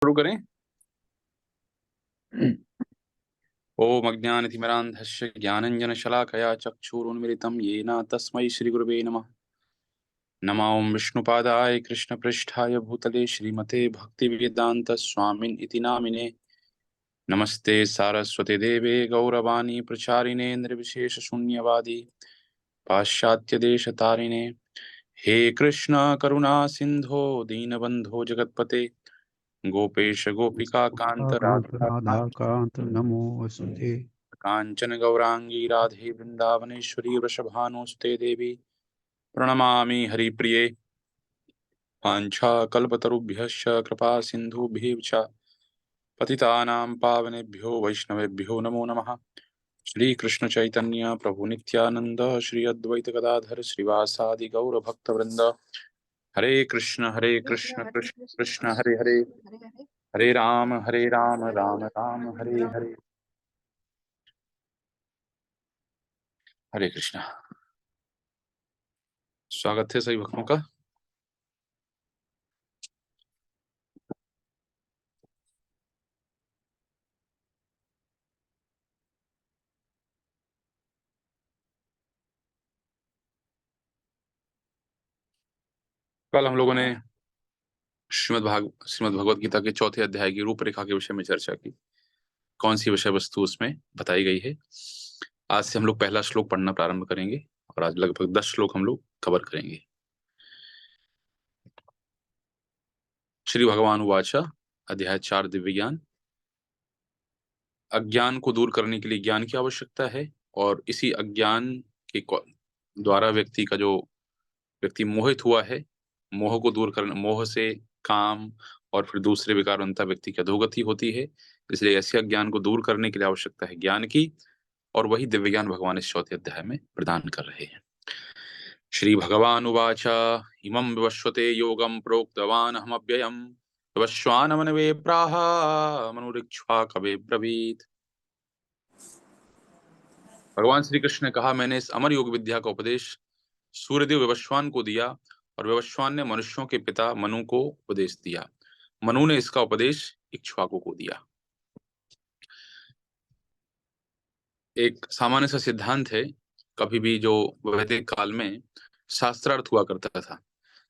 शुरू करें। ओम अज्ञानतिमिरान्धस्य ज्ञानञ्जनशलाकया चक्षुरुन्मिलितं येन तस्मै श्रीगुरुवे नमः। नमो ओं विष्णुपादाय कृष्णपृष्ठाय भूतले श्रीमते भक्तिवेदान्त स्वामिन् इति नामिने। नमस्ते सारस्वते देवे गौरवाणी प्रचारिणे निर्विशेषशून्यवादी पाश्चात्यदेशतारिणे। हे कृष्ण करुणा सिन्धो दीनबन्धो जगत्पते गोपेश गोपिका कान्त कांत राधा राधा कांत नमोस्तुते। कांचन गौरांगी राधे वृंदावनेश्वरी वृषभानुसुते देवी प्रणमामि हरिप्रिये। वाञ्छाकल्पतरुभ्यश्च कृपा सिन्धुभ्यः च पतितानां पावनेभ्यो वैष्णवेभ्यो नमो नमः। श्री कृष्ण चैतन्य प्रभु नित्यानंद श्री अद्वैत गदाधर श्रीवासादि गौर भक्त वृंद। हरे कृष्ण कृष्ण कृष्ण हरे हरे, हरे राम राम राम हरे हरे। हरे कृष्ण। स्वागत है सभी भक्तों का। कल हम लोगों ने श्रीमद् भगवत गीता के चौथे अध्याय की रूपरेखा के विषय में चर्चा की। कौन सी विषय वस्तु उसमें बताई गई है। आज से हम लोग पहला श्लोक पढ़ना प्रारंभ करेंगे और आज लगभग 10 श्लोक हम लोग कवर करेंगे। श्री भगवान उवाच, अध्याय 4 दिव्य ज्ञान। अज्ञान को दूर करने के लिए ज्ञान की आवश्यकता है और इसी अज्ञान के द्वारा व्यक्ति मोहित हुआ है, मोह को दूर करना, मोह से काम और फिर दूसरे विकार बनता व्यक्ति की अधोगति होती है। इसलिए ऐसे अज्ञान को दूर करने के लिए आवश्यकता है ज्ञान की, और वही दिव्य ज्ञान भगवान इस चौथे अध्याय में प्रदान कर रहे हैं। श्री भगवान उवाच, इमं विवस्वते योगं प्रोक्तवान अहमव्ययम् विवस्वानमनवे प्राह मनुरिक्ष्वा कवे ब्रवीत। भगवान श्री कृष्ण ने कहा, मैंने इस अमर योग विद्या का उपदेश सूर्यदेव विवस्वान को दिया और विवस्वान ने मनुष्यों के पिता मनु को उपदेश दिया। मनु ने इसका उपदेश इक्ष्वाकु को दिया। एक सामान्य सा सिद्धांत है, कभी भी जो वैदिक काल में शास्त्रार्थ हुआ करता था,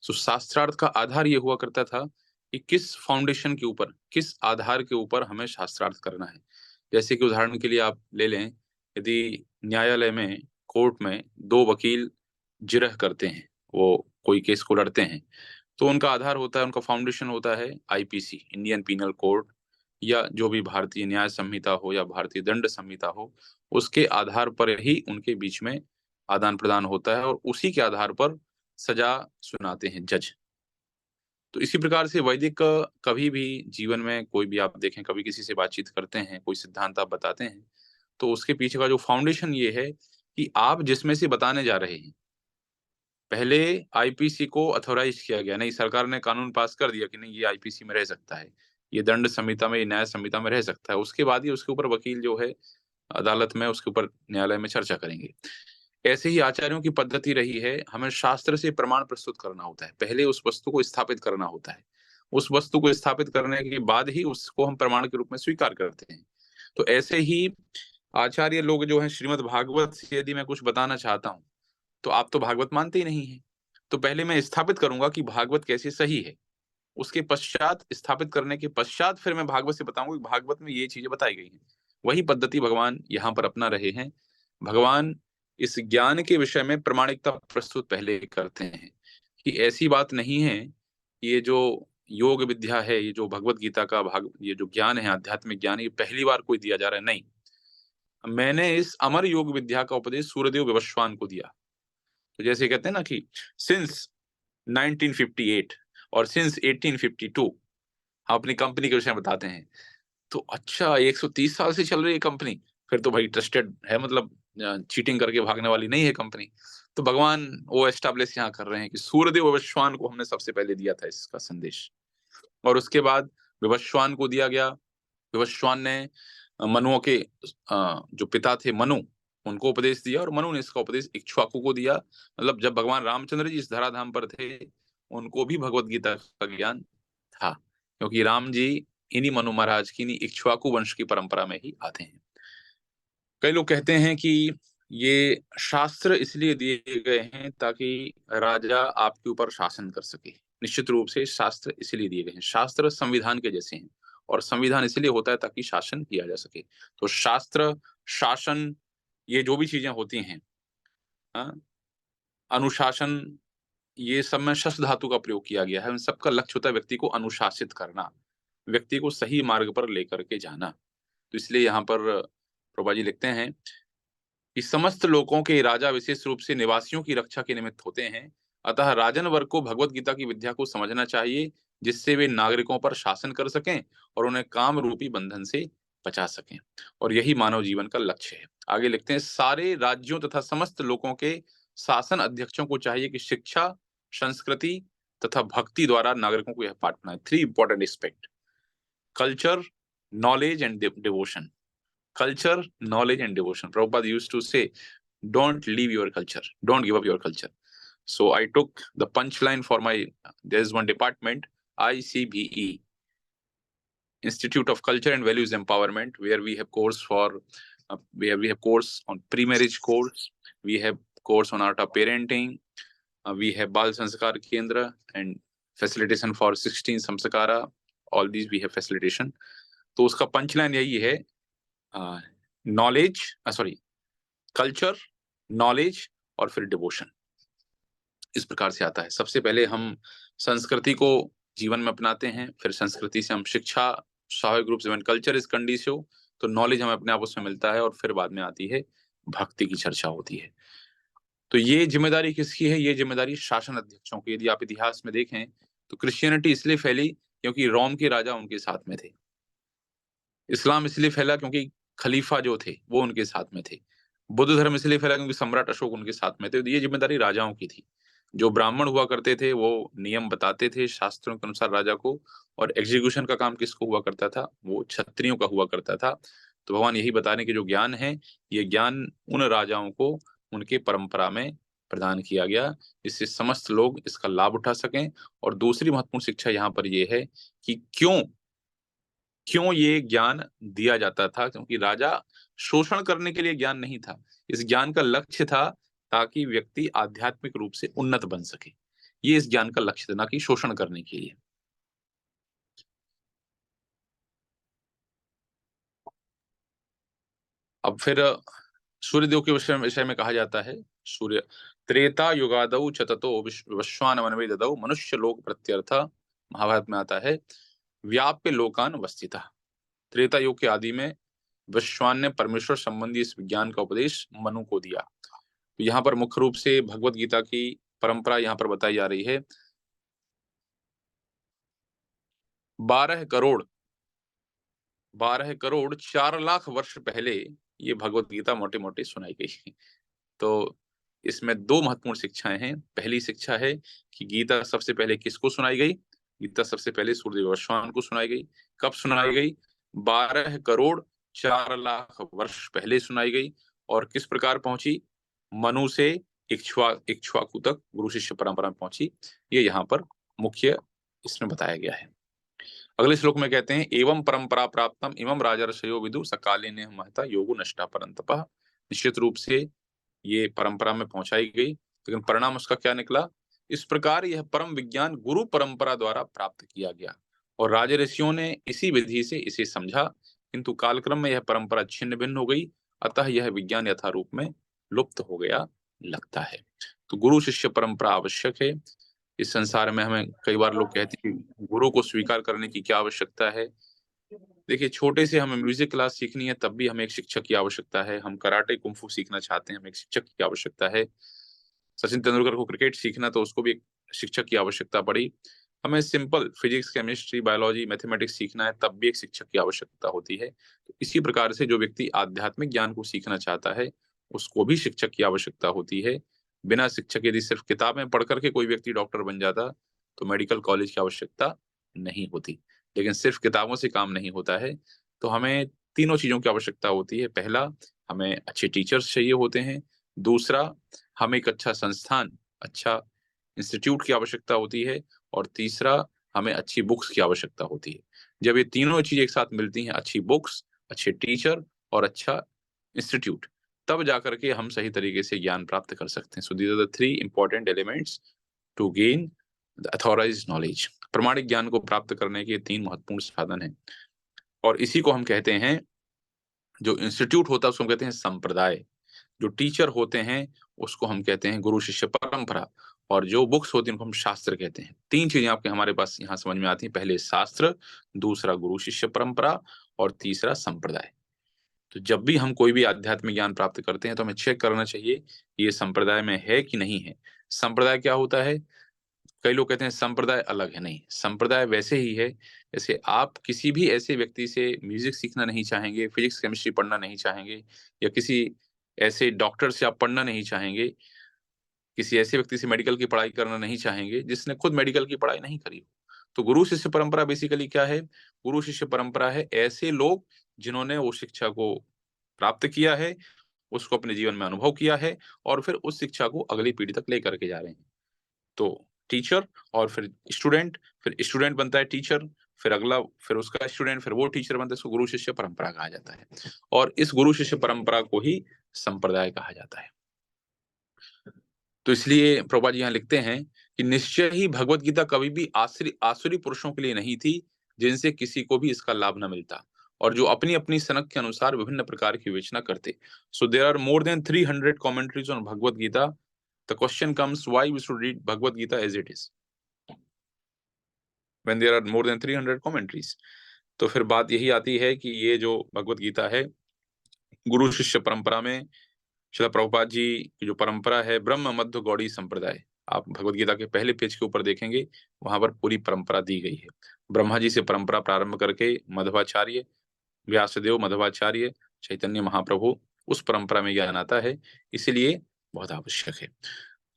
तो शास्त्रार्थ का आधार यह हुआ करता था कि किस फाउंडेशन के ऊपर, किस आधार के ऊपर हमें शास्त्रार्थ करना है। जैसे कि उदाहरण के लिए आप ले लें, यदि न्यायालय में, कोर्ट में दो वकील जिरह करते हैं, वो कोई केस को लड़ते हैं, तो उनका आधार होता है, उनका फाउंडेशन होता है आईपीसी, इंडियन पीनल कोड, या जो भी भारतीय न्याय संहिता हो या भारतीय दंड संहिता हो, उसके आधार पर ही उनके बीच में आदान प्रदान होता है और उसी के आधार पर सजा सुनाते हैं जज। तो इसी प्रकार से वैदिक कभी भी जीवन में कोई भी आप देखें, कभी किसी से बातचीत करते हैं, कोई सिद्धांत आप बताते हैं, तो उसके पीछे का जो फाउंडेशन ये है कि आप जिसमें से बताने जा रहे हैं, पहले आईपीसी को अथोराइज किया गया, नहीं सरकार ने कानून पास कर दिया कि नहीं ये आईपीसी में रह सकता है, ये दंड संहिता में, ये न्याय संहिता में रह सकता है, उसके बाद ही उसके ऊपर वकील जो है अदालत में, उसके ऊपर न्यायालय में चर्चा करेंगे। ऐसे ही आचार्यों की पद्धति रही है, हमें शास्त्र से प्रमाण प्रस्तुत करना होता है, पहले उस वस्तु को स्थापित करना होता है, उस वस्तु को स्थापित करने के बाद ही उसको हम प्रमाण के रूप में स्वीकार करते हैं। तो ऐसे ही आचार्य लोग जो हैं, श्रीमद् भागवत से यदि मैं कुछ बताना चाहता हूं, तो आप तो भागवत मानते ही नहीं है, तो पहले मैं स्थापित करूंगा कि भागवत कैसे सही है, उसके पश्चात, स्थापित करने के पश्चात फिर मैं भागवत से बताऊंगा कि भागवत में ये चीजें बताई गई हैं। वही पद्धति भगवान यहाँ पर अपना रहे हैं। भगवान इस ज्ञान के विषय में प्रामाणिकता प्रस्तुत पहले करते हैं कि ऐसी बात नहीं है, ये जो योग विद्या है, ये जो भगवत गीता का भाग, ये जो ज्ञान है, आध्यात्मिक ज्ञान, ये पहली बार कोई दिया जा रहा है, नहीं। मैंने इस अमर योग विद्या का उपदेश सूर्यदेव विवस्वान को दिया। तो जैसे कहते हैं ना कि सिंस 1958 और सिंस 1852 हम अपनी कंपनी के विषय में बताते हैं, तो अच्छा 130 साल से चल रही है कंपनी, फिर तो भाई ट्रस्टेड है, मतलब चीटिंग करके भागने वाली नहीं है कंपनी। तो भगवान वो एस्टैब्लिश यहाँ कर रहे हैं कि सूर्यदेव विवस्वान को हमने सबसे पहले दिया था इसका संदेश, और उसके बाद विवस्वान को दिया गया। विवस्वान ने मनुओं के जो पिता थे मनु, उनको उपदेश दिया, और मनु ने इसका उपदेश इक्ष्वाकु को दिया। मतलब जब भगवान रामचंद्र जी इस धराधाम पर थे, उनको भी भगवत गीता का ज्ञान था, क्योंकि राम जी इन्हीं मनु महाराज की, इन्हीं इक्ष्वाकु वंश की परंपरा में ही आते हैं। कई लोग कहते हैं कि ये शास्त्र इसलिए दिए गए हैं ताकि राजा आपके ऊपर शासन कर सके। निश्चित रूप से शास्त्र इसलिए दिए गए हैं। शास्त्र संविधान के जैसे हैं, और संविधान इसलिए होता है ताकि शासन किया जा सके। तो शास्त्र, शासन, ये जो भी चीजें होती हैं, हाँ, अनुशासन, ये सब में शश धातु का प्रयोग किया गया है। उन सबका लक्ष्य होता है व्यक्ति को अनुशासित करना, व्यक्ति को सही मार्ग पर लेकर के जाना। तो इसलिए यहाँ पर प्रभा जी लिखते हैं कि समस्त लोगों के राजा विशेष रूप से निवासियों की रक्षा के निमित्त होते हैं। अतः राजन वर्ग को भगवत गीता की विद्या को समझना चाहिए, जिससे वे नागरिकों पर शासन कर सकें और उन्हें काम रूपी बंधन से बचा सकें। और यही मानव जीवन का लक्ष्य है। आगे लिखते हैं, सारे राज्यों तथा समस्त लोगों के शासन अध्यक्षों को चाहिए कि शिक्षा, संस्कृति तथा भक्ति द्वारा नागरिकों को यह पाठ पढ़ाएं। 3 important aspect: culture, knowledge and devotion. Culture, knowledge, and devotion. Prabhupada used to say, don't leave your culture, don't give up your culture. So I took the punchline for my, there's one department, ICBE, Institute of Culture and Values Empowerment, where we have course for, where we have course on pre-marriage course, we have course on art of parenting, we have Bal Sanskar Kendra and facilitation for 16 Samskara, all these we have facilitation. तो उसका punchline यही है, knowledge, culture, knowledge और फिर devotion. इस प्रकार से आता है। सबसे पहले हम संस्कृति को जीवन में अपनाते हैं, फिर संस्कृति से हम शिक्षा, स्वाभाविक रूप से व्हेन कल्चर इज कंडीसिव तो नॉलेज हमें अपने आप उसमें मिलता है, और फिर बाद में आती है भक्ति की चर्चा होती है। तो ये जिम्मेदारी किसकी है? ये जिम्मेदारी शासन अध्यक्षों की। यदि आप इतिहास में देखें तो क्रिश्चियनिटी इसलिए फैली क्योंकि रोम के राजा उनके साथ में थे। इस्लाम इसलिए फैला क्योंकि खलीफा जो थे वो उनके साथ में थे। बुद्ध धर्म इसलिए फैला क्योंकि सम्राट अशोक उनके साथ में थे। तो ये जिम्मेदारी राजाओं की थी। जो ब्राह्मण हुआ करते थे वो नियम बताते थे शास्त्रों के अनुसार राजा को, और एग्जीक्यूशन का काम किसको हुआ करता था? वो क्षत्रियों का हुआ करता था। तो भगवान यही बताने के जो ज्ञान है, ये ज्ञान उन राजाओं को उनके परंपरा में प्रदान किया गया, जिससे समस्त लोग इसका लाभ उठा सकें। और दूसरी महत्वपूर्ण शिक्षा यहाँ पर यह है कि क्यों ये ज्ञान दिया जाता था? क्योंकि राजा शोषण करने के लिए ज्ञान नहीं था। इस ज्ञान का लक्ष्य था ताकि व्यक्ति आध्यात्मिक रूप से उन्नत बन सके। ये इस ज्ञान का लक्ष्य था, ना कि शोषण करने के लिए। अब फिर सूर्यदेव के विषय में कहा जाता है, सूर्य त्रेता युगादौ चततो विश्वान मनवे ददौ मनुष्य लोक प्रत्यर्थ। महाभारत में आता है, व्याप्य लोकान वस्थितः। त्रेता युग के आदि में विश्वान ने परमेश्वर संबंधी इस विज्ञान का उपदेश मनु को दिया। तो यहाँ पर मुख्य रूप से भगवत गीता की परंपरा यहाँ पर बताई जा रही है। 12 करोड़ 4 लाख वर्ष पहले ये भगवत गीता मोटे मोटे सुनाई गई। तो इसमें 2 महत्वपूर्ण शिक्षाएं हैं। पहली शिक्षा है कि गीता सबसे पहले किसको सुनाई गई? गीता सबसे पहले सूर्यदेव विश्वान को सुनाई गई। कब सुनाई गई? 12 करोड़ 4 लाख वर्ष पहले सुनाई गई। और किस प्रकार पहुंची? मनु से इक्ष्वाकु तक गुरु शिष्य परंपरा में पहुंची। ये यहाँ पर मुख्य इसमें बताया गया है। अगले श्लोक में कहते हैं, एवं परंपरा प्राप्तम इमं राजर्षयो विदु सकालिने महता योगो नष्टा परंतपः। निश्चित रूप से ये परंपरा में पहुंचाई गई, लेकिन परिणाम उसका क्या निकला? इस प्रकार यह परम विज्ञान गुरु परंपरा द्वारा प्राप्त किया गया, और राज ऋषियों ने इसी विधि से इसे समझा, किंतु कालक्रम में यह परंपरा छिन्न भिन्न हो गई। अतः यह विज्ञान यथारूप में लुप्त हो गया लगता है। तो गुरु शिष्य परंपरा आवश्यक है। इस संसार में हमें कई बार लोग कहते हैं कि गुरु को स्वीकार करने की क्या आवश्यकता है। देखिए, छोटे से हमें म्यूजिक क्लास सीखनी है तब भी हमें एक शिक्षक की आवश्यकता है। हम कराटे कुंफू सीखना चाहते हैं, हमें एक शिक्षक की आवश्यकता है। सचिन तेंदुलकर को क्रिकेट सीखना तो उसको भी एक शिक्षक की आवश्यकता पड़ी। हमें simple physics, chemistry, biology, mathematics सीखना है तब भी एक शिक्षक की आवश्यकता होती है। तो इसी प्रकार से जो व्यक्ति आध्यात्मिक ज्ञान को सीखना चाहता है उसको भी शिक्षक की आवश्यकता होती है। बिना शिक्षक यदि सिर्फ किताबें पढ़ करके कोई व्यक्ति डॉक्टर बन जाता तो मेडिकल कॉलेज की आवश्यकता नहीं होती। लेकिन सिर्फ किताबों से काम नहीं होता है, तो हमें तीनों चीजों की आवश्यकता होती है। पहला, हमें अच्छे टीचर्स चाहिए होते हैं। दूसरा, हमें एक अच्छा संस्थान, अच्छा इंस्टीट्यूट की आवश्यकता होती है। और तीसरा, हमें अच्छी बुक्स की आवश्यकता होती है। जब ये तीनों चीज एक साथ मिलती हैं, अच्छी बुक्स, अच्छे टीचर और अच्छा इंस्टीट्यूट, तब जाकर के हम सही तरीके से ज्ञान प्राप्त कर सकते हैं। So these are the 3 important elements to gain the authorized knowledge. प्रमाणिक ज्ञान को प्राप्त करने के 3 महत्वपूर्ण साधन हैं, और इसी को हम कहते हैं, जो इंस्टीट्यूट होता है उसको हम कहते हैं संप्रदाय, जो टीचर होते हैं उसको हम कहते हैं गुरु शिष्य परंपरा, और जो बुक्स होती हैं उनको हम शास्त्र कहते हैं। 3 चीजें आपके हमारे पास यहाँ समझ में आती हैं, पहले शास्त्र, दूसरा गुरु शिष्य परंपरा, और तीसरा संप्रदाय। तो जब भी हम कोई भी आध्यात्मिक ज्ञान प्राप्त करते हैं तो हमें चेक करना चाहिए कि ये संप्रदाय में है कि नहीं है। संप्रदाय क्या होता है? कई लोग कहते हैं संप्रदाय अलग है, नहीं, संप्रदाय वैसे ही है जैसे आप किसी भी ऐसे व्यक्ति से म्यूजिक सीखना नहीं चाहेंगे, फिजिक्स केमिस्ट्री पढ़ना नहीं चाहेंगे, या किसी ऐसे डॉक्टर से आप पढ़ना नहीं चाहेंगे, किसी ऐसे व्यक्ति से मेडिकल की पढ़ाई करना नहीं चाहेंगे जिसने खुद मेडिकल की पढ़ाई नहीं करी हो। तो गुरु शिष्य परंपरा बेसिकली क्या है? गुरु शिष्य परंपरा है ऐसे लोग जिन्होंने वो शिक्षा को प्राप्त किया है, उसको अपने जीवन में अनुभव किया है, और फिर उस शिक्षा को अगली पीढ़ी तक लेकर के जा रहे हैं। तो टीचर, और फिर स्टूडेंट बनता है टीचर, फिर अगला, फिर उसका स्टूडेंट, फिर वो टीचर बनता है, इसको गुरु शिष्य परंपरा कहा जाता है। और इस गुरु शिष्य परंपरा को ही संप्रदाय कहा जाता है। तो इसलिए प्रभुपाद जी यहाँ लिखते हैं कि निश्चय ही भगवत गीता कभी भी आसुरी पुरुषों के लिए नहीं थी, जिनसे किसी को भी इसका लाभ न मिलता, और जो अपनी अपनी सनक के अनुसार विभिन्न प्रकार की विवेचना करते। So there are more than 300 commentaries on Bhagavad Gita. The question comes, why we should read Bhagavad Gita as it is when there are more than 300 commentaries? तो फिर बात यही आती है कि ये जो भगवत गीता है, गुरु शिष्य परंपरा में श्रील प्रभुपाद जी की जो परंपरा है, ब्रह्म मध्य गौड़ी संप्रदाय, आप भगवत गीता के पहले पेज के ऊपर देखेंगे, वहां पर पूरी परंपरा दी गई है। ब्रह्मा जी से परंपरा प्रारंभ करके मध्वाचार्य, व्यासदेव, मध्वाचार्य, चैतन्य महाप्रभु, उस परंपरा में ज्ञान आता है, इसीलिए बहुत आवश्यक है।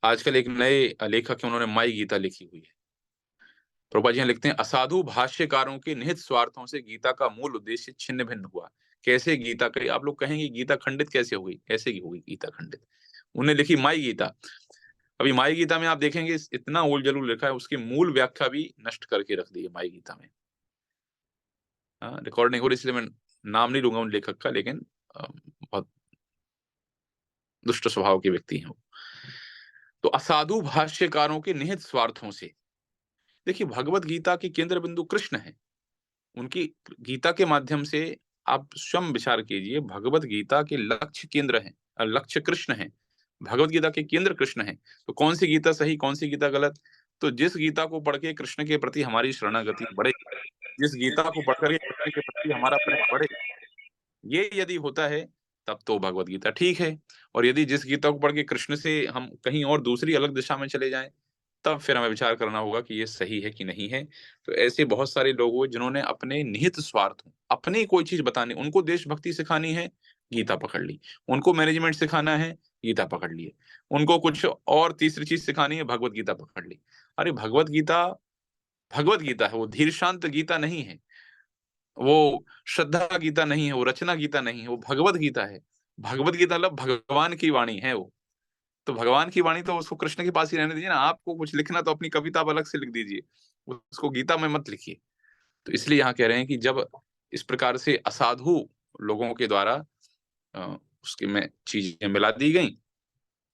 आजकल एक नए लेखक है, उन्होंने माई गीता लिखी हुई है। प्रभुपाद जी यहाँ लिखते हैं, असाधु भाष्यकारों के निहित स्वार्थों से गीता का मूल उद्देश्य छिन्न भिन्न हुआ। कैसे गीता कही? आप लोग कहेंगे गीता खंडित कैसे हो गई? कैसे की होगी गीता खंडित? उन्हें लिखी माई गीता। अभी माई गीता में आप देखेंगे इतना उल जलूल लिखा है, उसकी मूल व्याख्या भी नष्ट करके रख दी है माई गीता में। रिकॉर्ड नहीं हो रही इसलिए मैं नाम नहीं लूंगा उन लेखक का, लेकिन बहुत दुष्ट स्वभाव के व्यक्ति हैं वो। तो असाधु भाष्यकारों के निहित स्वार्थों से, देखिए भगवत गीता की केंद्र बिंदु कृष्ण है। उनकी गीता के माध्यम से आप स्वयं विचार कीजिए, भगवत गीता के लक्ष्य केंद्र है, लक्ष्य कृष्ण है, भगवत गीता के केंद्र कृष्ण है। तो कौन सी गीता सही, कौन सी गीता गलत? तो जिस गीता को पढ़ के कृष्ण के प्रति हमारी शरणागति बढ़े, जिस गीता को पढ़कर के कृष्ण के प्रति हमारा प्रेम बढ़े, ये यदि होता है तब तो भगवत गीता ठीक है। और यदि जिस गीता को पढ़ के कृष्ण से हम कहीं और दूसरी अलग दिशा में चले जाएं, तब फिर हमें विचार करना होगा कि ये सही है कि नहीं है। तो ऐसे बहुत सारे लोग हुए जिन्होंने अपने निहित स्वार्थ, अपनी कोई चीज बतानी, उनको देशभक्ति सिखानी है, गीता पकड़ ली, उनको मैनेजमेंट सिखाना है, गीता पकड़ लिए, उनको कुछ और तीसरी चीज सिखानी है, भगवत गीता पकड़ ली। अरे भगवत गीता भगवत गीता है, वो धीर शांत गीता नहीं है, वो श्रद्धा गीता नहीं है, वो रचना गीता नहीं है, वो भगवत गीता है। भगवत गीता मतलब भगवान की वाणी है वो। तो भगवान की वाणी तो उसको कृष्ण के पास ही रहने दीजिए ना। आपको कुछ लिखना तो अपनी कविता आप अलग से लिख दीजिए, उसको गीता में मत लिखिए। तो इसलिए यहाँ कह रहे हैं कि जब इस प्रकार से असाधु लोगों के द्वारा उसके में चीजें मिला दी गई,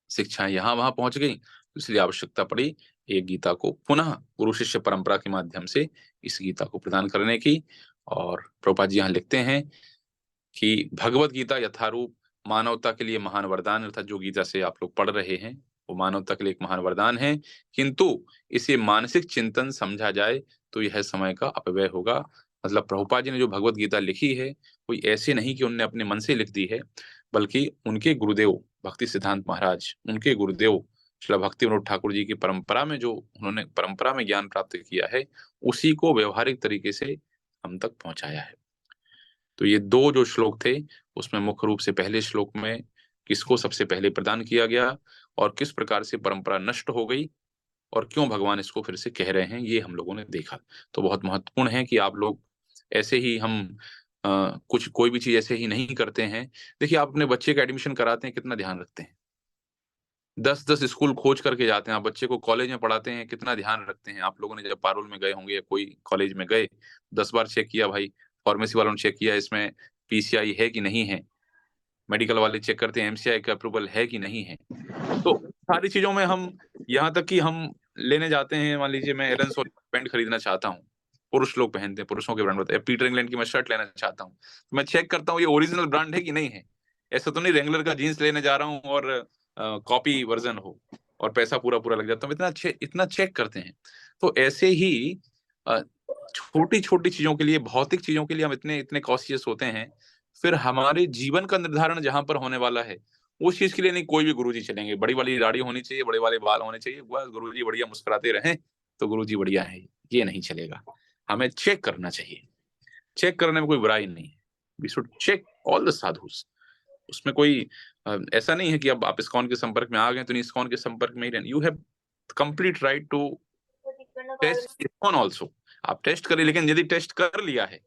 शिक्षाएं यहाँ वहां पहुंच गई, तो इसलिए आवश्यकता पड़ी एक गीता को पुनः गुरु शिष्य परंपरा के माध्यम से इस गीता को प्रदान करने की। और प्रभुपाद जी यहाँ लिखते हैं कि भगवत गीता यथारूप मानवता के लिए महान वरदान, अर्थात जो गीता से आप लोग पढ़ रहे हैं वो मानवता के लिए एक महान वरदान है, किंतु इसे मानसिक चिंतन समझा जाए तो यह समय का अपव्यय होगा। मतलब प्रभुपाद जी ने जो भगवत गीता लिखी है, कोई ऐसे नहीं कि उनने अपने मन से लिख दी है, बल्कि उनके गुरुदेव भक्ति सिद्धांत महाराज, उनके गुरुदेव श्रील भक्ति विनोद ठाकुर जी की परंपरा में जो उन्होंने परंपरा में ज्ञान प्राप्त किया है, उसी को व्यवहारिक तरीके से हम तक पहुंचाया है। तो ये 2 जो श्लोक थे, उसमें मुख्य रूप से पहले श्लोक में किसको सबसे पहले प्रदान किया गया और किस प्रकार से परंपरा नष्ट हो गई और क्यों भगवान इसको फिर से कह रहे हैं, ये हम लोगों ने देखा। तो बहुत महत्वपूर्ण है कि आप लोग ऐसे ही हम कुछ कोई भी चीज ऐसे ही नहीं करते हैं। देखिए आप अपने बच्चे का एडमिशन कराते हैं, कितना ध्यान रखते हैं? 10-10 स्कूल खोज करके जाते हैं। आप बच्चे को कॉलेज में पढ़ाते हैं, कितना ध्यान रखते हैं? आप लोगों ने जब पारुल में गए होंगे या कोई कॉलेज में गए, 10 बार चेक किया भाई। फार्मेसी वालों ने चेक किया इसमें पीसीआई है कि नहीं है, मेडिकल वाले चेक करते हैं एमसीआई का अप्रूवल है कि नहीं है। तो सारी चीजों में हम, यहाँ तक कि हम लेने जाते हैं, मान लीजिए मैं एलन सोल पैंट खरीदना चाहता हूँ, पुरुष लोग पहनते हैं, पुरुषों के ब्रांड होते हैं, पीटर इंग्लैंड की मैं शर्ट लेना चाहता हूँ, तो मैं चेक करता हूँ ये ओरिजिनल ब्रांड है कि नहीं है। ऐसा तो नहीं रेंगुलर का जीन्स लेने जा रहा हूँ और कॉपी वर्जन हो और पैसा पूरा पूरा लग जाता है। इतना चेक करते हैं। तो ऐसे ही छोटी छोटी चीजों के लिए, भौतिक चीजों के लिए हम इतने इतने कॉशियस होते हैं। फिर हमारे जीवन का निर्धारण जहां पर होने वाला है, उस चीज के लिए नहीं कोई भी गुरुजी चलेंगे। बड़ी वाली दाढ़ी होनी चाहिए, बड़े वाले बाल होने चाहिए, बस गुरुजी बढ़िया मुस्कुराते रहें तो गुरुजी बढ़िया है, ये नहीं चलेगा। हमें चेक करना चाहिए। चेक करने में कोई बुराई नहीं है। We should check all the sadhus. उसमें कोई ऐसा नहीं है कि अब आप इस्कॉन के संपर्क में आ गए तो नहीं इस्कॉन के संपर्क में ही रहना। You have complete right to test ISKCON also. आप टेस्ट करें, लेकिन यदि टेस्ट कर लिया है,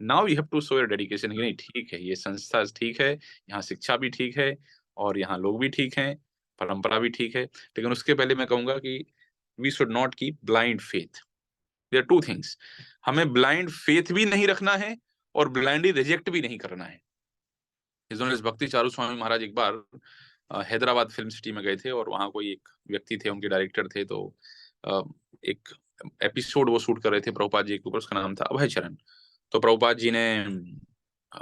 now you have to show your dedication. नहीं ठीक है, ये संस्था ठीक है, यहाँ शिक्षा भी ठीक है और यहाँ लोग भी ठीक हैं, परंपरा भी ठीक है, लेकिन उसके पहले मैं कहूंगा कि we should not keep blind faith. There are two things. हमें ब्लाइंड फेथ भी नहीं रखना है और ब्लाइंडली रिजेक्ट भी नहीं करना है। इस भक्ति चारू स्वामी महाराज एक बार हैदराबाद फिल्म सिटी में गए थे और वहां कोई एक व्यक्ति थे, उनके डायरेक्टर थे। तो एक एपिसोड वो शूट कर रहे थे प्रभुपाद जी के ऊपर, उसका नाम था अभय चरण। तो प्रभुपाद जी ने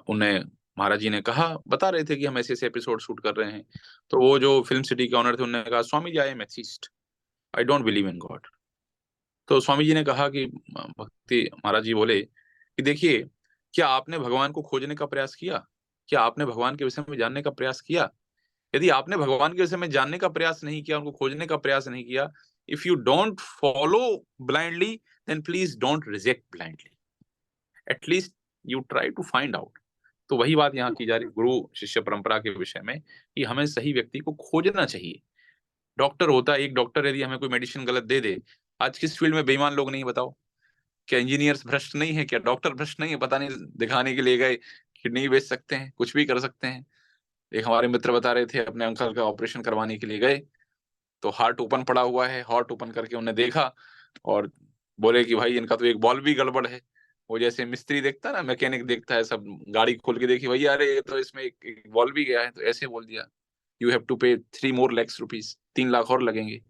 उन्हें, महाराज जी ने कहा, बता रहे थे कि हम ऐसे ऐसे एपिसोड शूट कर रहे हैं। तो वो जो फिल्म सिटी के ऑनर थे, उन्होंने कहा Swami ji I am atheist, I don't believe in God. तो स्वामी जी ने कहा कि, भक्ति महाराज जी बोले कि देखिए, क्या आपने भगवान को खोजने का प्रयास किया? क्या आपने भगवान के विषय में जानने का प्रयास किया? यदि आपने भगवान के विषय में जानने का प्रयास नहीं किया, उनको खोजने का प्रयास नहीं किया, if you don't follow blindly, then please don't reject blindly, at least you try to find out. तो वही बात यहाँ की जा रही गुरु शिष्य परंपरा के विषय में, कि हमें सही व्यक्ति को खोजना चाहिए। डॉक्टर होता है, एक डॉक्टर यदि हमें कोई मेडिसिन गलत दे दे, आज किस फील्ड में बेईमान लोग नहीं, बताओ? क्या इंजीनियर्स भ्रष्ट नहीं है? क्या डॉक्टर भ्रष्ट नहीं है? पता नहीं, दिखाने के लिए गए, किडनी बेच सकते हैं, कुछ भी कर सकते हैं। एक हमारे मित्र बता रहे थे, अपने अंकल का ऑपरेशन करवाने के लिए गए, तो हार्ट ओपन पड़ा हुआ है, हार्ट ओपन करके उन्हें देखा और बोले कि भाई इनका तो एक बॉल भी गड़बड़ है। वो जैसे मिस्त्री देखता है ना, मैकेनिक देखता है, सब गाड़ी खोल के देखी, भैया अरे ये तो इसमें एक बॉल भी गया है, तो ऐसे बोल दिया, यू हैव टू पे 3 more lakhs rupees, 3 लाख और लगेंगे।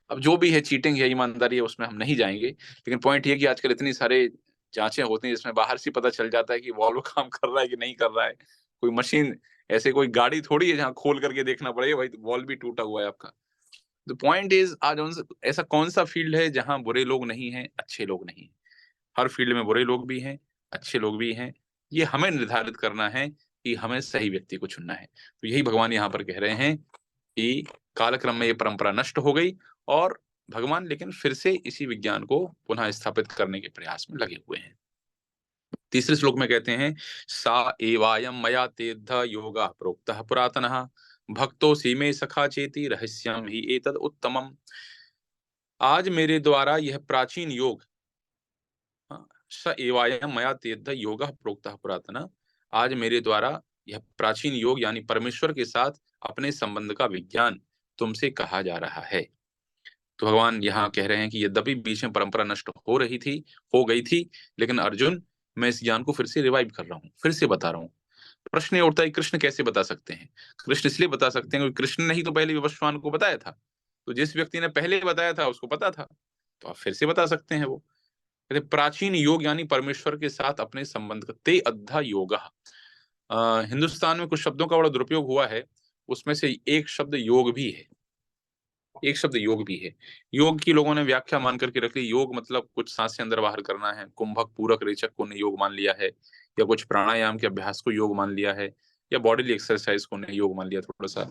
अब जो भी है, चीटिंग है, ईमानदारी है, उसमें हम नहीं जाएंगे। लेकिन पॉइंट ये कि आजकल इतनी सारे जांचें होती हैं जिसमें बाहर से पता चल जाता है कि वॉल्व काम कर रहा है कि नहीं कर रहा है। कोई मशीन, ऐसे कोई गाड़ी थोड़ी है जहाँ खोल करके देखना पड़ेगा भाई वॉल्व भी टूटा हुआ है आपका। द पॉइंट इज, आज ऐसा कौन सा फील्ड है जहां बुरे लोग नहीं हैं, अच्छे लोग नहीं हैं? हर फील्ड में बुरे लोग भी हैं, अच्छे लोग भी हैं। ये हमें निर्धारित करना है कि हमें सही व्यक्ति को चुनना है। तो यही भगवान यहाँ पर कह रहे हैं कि कालक्रम में ये परंपरा नष्ट हो गई और भगवान लेकिन फिर से इसी विज्ञान को पुनः स्थापित करने के प्रयास में लगे हुए हैं। तीसरे श्लोक में कहते हैं, सा एवायम मया तेद्ध योगा प्रोक्तः पुरातनः भक्तोसी मे सखा चेति रहस्यम ही एतद उत्तमम। आज मेरे द्वारा यह प्राचीन योग, हाँ, स एवायम मया तेद्ध योगा प्रोक्तः पुरातनः, आज मेरे द्वारा यह प्राचीन योग यानी परमेश्वर के साथ अपने संबंध का विज्ञान तुमसे कहा जा रहा है। तो भगवान यहाँ कह रहे हैं कि यद्यपि बीच में परंपरा नष्ट हो गई थी, लेकिन अर्जुन, मैं इस ज्ञान को फिर से रिवाइव कर रहा हूँ, फिर से बता रहा हूँ। प्रश्न ये उठता है, कृष्ण कैसे बता सकते हैं? कृष्ण इसलिए बता सकते हैं क्योंकि कृष्ण ने ही तो पहले विवस्वान को बताया था। तो जिस व्यक्ति ने पहले बताया था उसको पता था, तो आप फिर से बता सकते हैं। वो कहते प्राचीन योग यानी परमेश्वर के साथ अपने संबंध का, ते अद्धा योग। हिंदुस्तान में कुछ शब्दों का बड़ा दुरुपयोग हुआ है, उसमें से एक शब्द योग भी है। एक शब्द योग भी है। योग की लोगों ने व्याख्या मान करके रख ली, योग मतलब कुछ सांसें अंदर बाहर करना है, कुंभक पूरक रेचक को ने योग मान लिया है, या कुछ प्राणायाम के अभ्यास को योग मान लिया है, या बॉडी एक्सरसाइज को ने योग मान लिया, थोड़ा सा